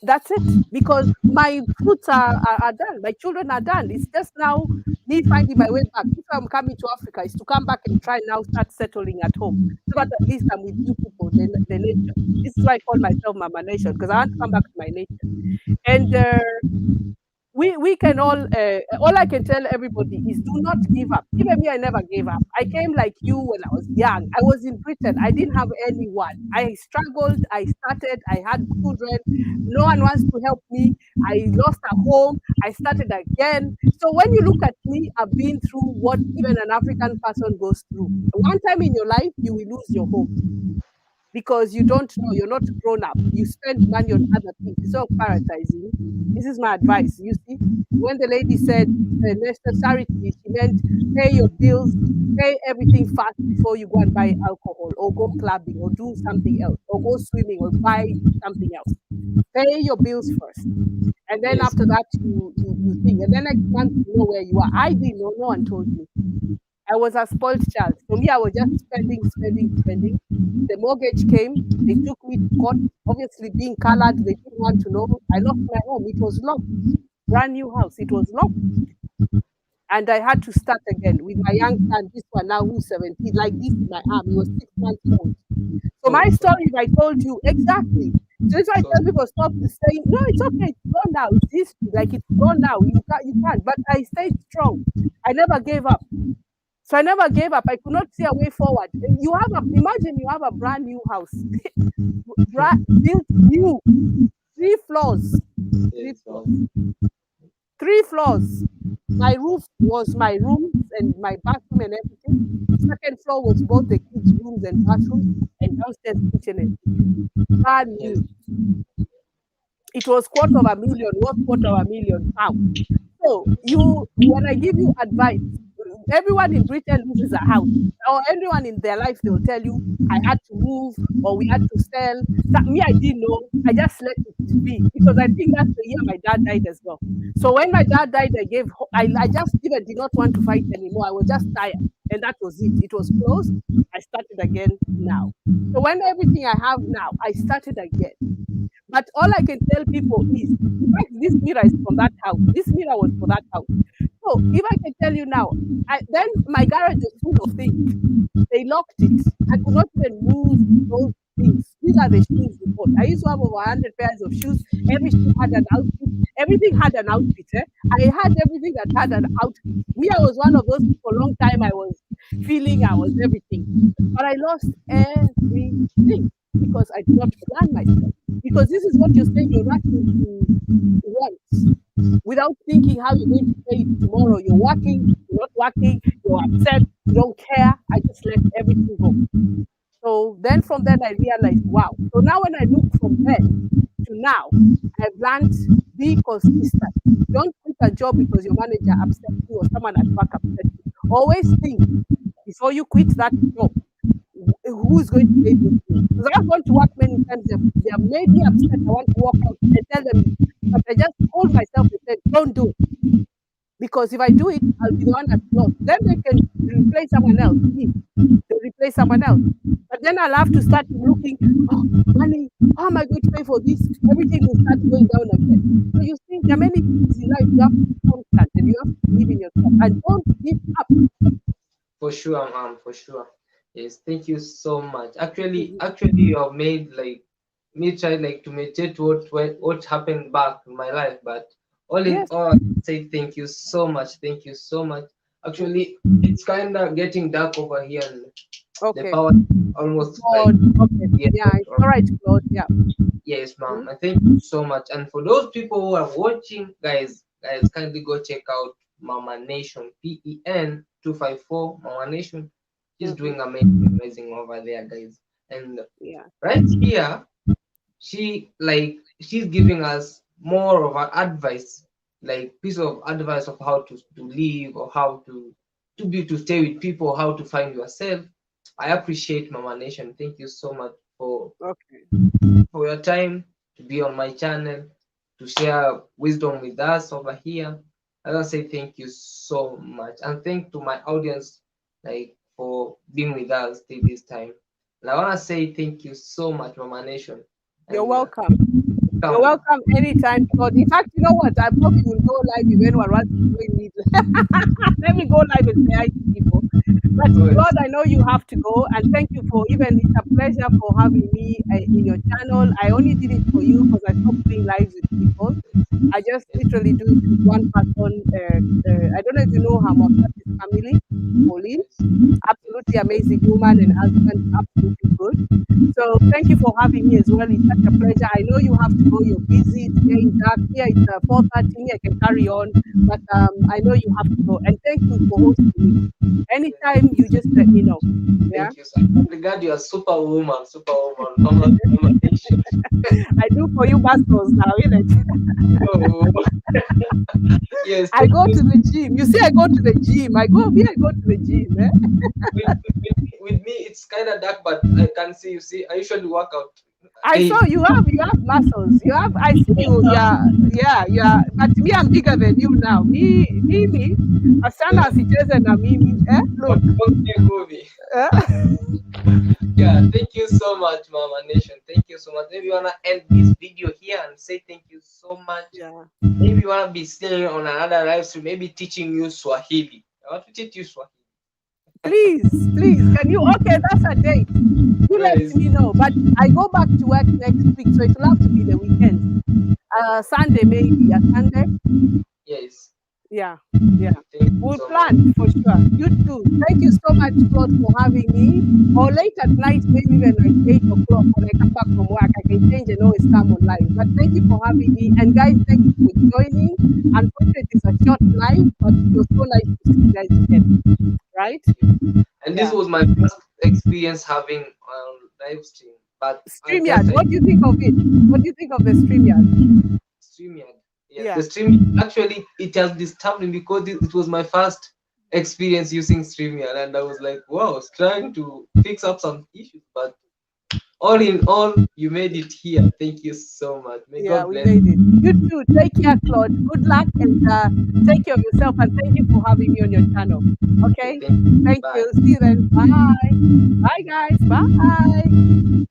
That's it. Because my fruits are done. My children are done. It's just now me finding my way back. If I'm coming to Africa, is to come back and try now start settling at home. So that at least I'm with you people, the nation. This is why I call myself Mama Nation, because I want to come back to my nation. And we can all I can tell everybody is do not give up. Even me, I never gave up. I came like you when I was young. I was in Britain. I didn't have anyone. I struggled. I started. I had children. No one wants to help me. I lost a home. I started again. So when you look at me, I've been through what even an African person goes through. One time in your life, you will lose your home because you don't know, you're not grown up. You spend money on other things. Instead of prioritizing, this is my advice. You see, when the lady said necessarity, she meant pay your bills, pay everything fast before you go and buy alcohol or go clubbing or do something else or go swimming or buy something else. Pay your bills first. And then Yes. after that, you think. And then next month, you know where you are. I didn't know, no one told me. I was a spoiled child. For me, I was just spending, spending, spending. The mortgage came. They took me to court. Obviously, being colored, they didn't want to know. I lost my home. It was locked. Brand new house. It was locked. And I had to start again with my young son, this one now who's 17, like this in my arm. He was 6 months old. So Oh, my sorry. story, if I told you exactly. So if I So tell people stop saying, no, it's okay, it's gone now. It's history. Like it's gone now. You can't. But I stayed strong. I never gave up. So I never gave up. I could not see a way forward. Imagine you have a brand new house, built new, three floors, three yes, floors, three floors. My roof was my rooms and my bathroom and everything. Second floor was both the kids' rooms and bathrooms, and downstairs kitchen and kitchen. Brand yes, new. It was £250,000 pounds. So when I give you advice, everyone in Britain loses a house, or everyone in their life, they will tell you, I had to move, or we had to sell. So me, I didn't know. I just let it be because I think that's the year my dad died as well. So when my dad died, I just even did not want to fight anymore. I was just tired, and that was it. It was closed. I started again now. So when everything I have now, I started again. But all I can tell people is, in fact, this mirror is from that house. This mirror was for that house. So if I can tell you now, then my garage was full of things. They locked it. I could not even move those things. These are the shoes we bought. I used to have over 100 pairs of shoes. Every shoe had an outfit. Everything had an outfit. I had everything that had an outfit. Me, I was one of those people. Long time I was feeling I was everything. But I lost everything because I did not plan myself. Because this is what you're saying, you're rushing to want without thinking how you're going to pay it tomorrow. You're working, you're not working, you're upset, you don't care. I just let everything go. So then from then I realized, wow. So now when I look from then to now, I've learned be consistent. Don't quit a job because your manager upset you or someone at work upset you. Always think before you quit that job, who's going to pay this bill? Because I've gone to work many times, they have made me upset. I want to walk out and tell them, but I just hold myself and said, don't do it. Because if I do it, I'll be the one that's lost. Then they can replace someone else. Me, they replace someone else. But then I'll have to start looking, oh, money, how am I going to pay for this? Everything will start going down again. So you see, there are many things in life you have to be constant and you have to believe in yourself and don't give up. For sure, ma'am, for sure. Yes, thank you so much. Actually, Mhm. actually, you have made like me try like to meditate what happened back in my life. But all in Yes. all, I say thank you so much. Thank you so much. Mhm. Actually, it's kind of getting dark over here, and the Okay. power almost like God. Okay. yeah. Yeah, it's all right, Claude. Yeah. Yes, ma'am. Mhm. And thank you so much. And for those people who are watching, guys, kindly go check out Mama Nation, PEN 254 Mama Nation. She's Mhm. doing amazing over there, guys. And Yeah. right here, she's giving us more of an advice, like piece of advice of how to live or how to stay with people, how to find yourself. I appreciate Mama Nation. Thank you so much Okay. for your time to be on my channel, to share wisdom with us over here. I want to say thank you so much. And thank to my audience like for being with us till this time. And I want to say thank you so much, Mama Nation. You're And welcome. You're come, welcome anytime, Claude. In fact, you know what? I probably will go live if anyone wants to join me. Let me go live and say hi to people. But always. Claude, I know you have to go, and thank you for even. It's a pleasure for having me in your channel. I only did it for you because I stopped doing lives with people. I just literally do it with one person. I don't know if you know her, Mwapa's family, Pauline. Absolutely amazing woman and husband, absolutely good. So thank you for having me as well. It's such a pleasure. I know you have to go. You're busy. It's getting dark. Here it's 4:30. I can carry on, but I know you have to go. And thank you for hosting me. Anytime you just let me know. Yeah, Thank you, sir. I regard you as superwoman, Mama Nation. I do for you muscles now, innit? Oh, yes, I thank go you. to the gym. You see, I go to the gym. I go to the gym. Eh? With me, it's kind of dark, but I can see. You see, I usually work out. I Hey, saw you have muscles. You have I see you, yeah. But me, I'm bigger than you now. Me. Asana sicheze na mimi. Eh? Look. Gobi. Eh? Yeah, thank you so much, Mama Nation. Thank you so much. Maybe you wanna end this video here and say thank you so much. Yeah. Maybe you wanna be staying on another live stream, maybe teaching you Swahili. I want to teach you Swahili. Please. Can you okay, that's a date. You let Yes, me know. But I go back to work next week, so it will have to be the weekends. Sunday maybe. A Sunday. yes. Yeah, yeah. Thank you We'll so much. plan for sure. You too. Thank you so much, Claude, for having me. Or late at night, maybe even like 8 o'clock when I come back from work, I can change and always come online. But thank you for having me. And guys, thank you for joining. Unfortunately, it's a short live, but it was so nice to see you guys again. Right? And this Yeah. was my first experience having live stream, but I StreamYard, just what do you think of it? What do you think of the StreamYard? StreamYard. Yes, the Yeah. stream actually it has disturbed me because it was my first experience using StreamYard, and I was like, wow, I was trying to fix up some issues, but all in all, you made it here. Thank you so much. May Yeah, God we bless made it. you. You too. Take care, Claude. Good luck and take care of yourself. And thank you for having me on your channel. Okay, Okay. thank you. Thank you. Bye. See you then. Bye. Bye, guys. Bye.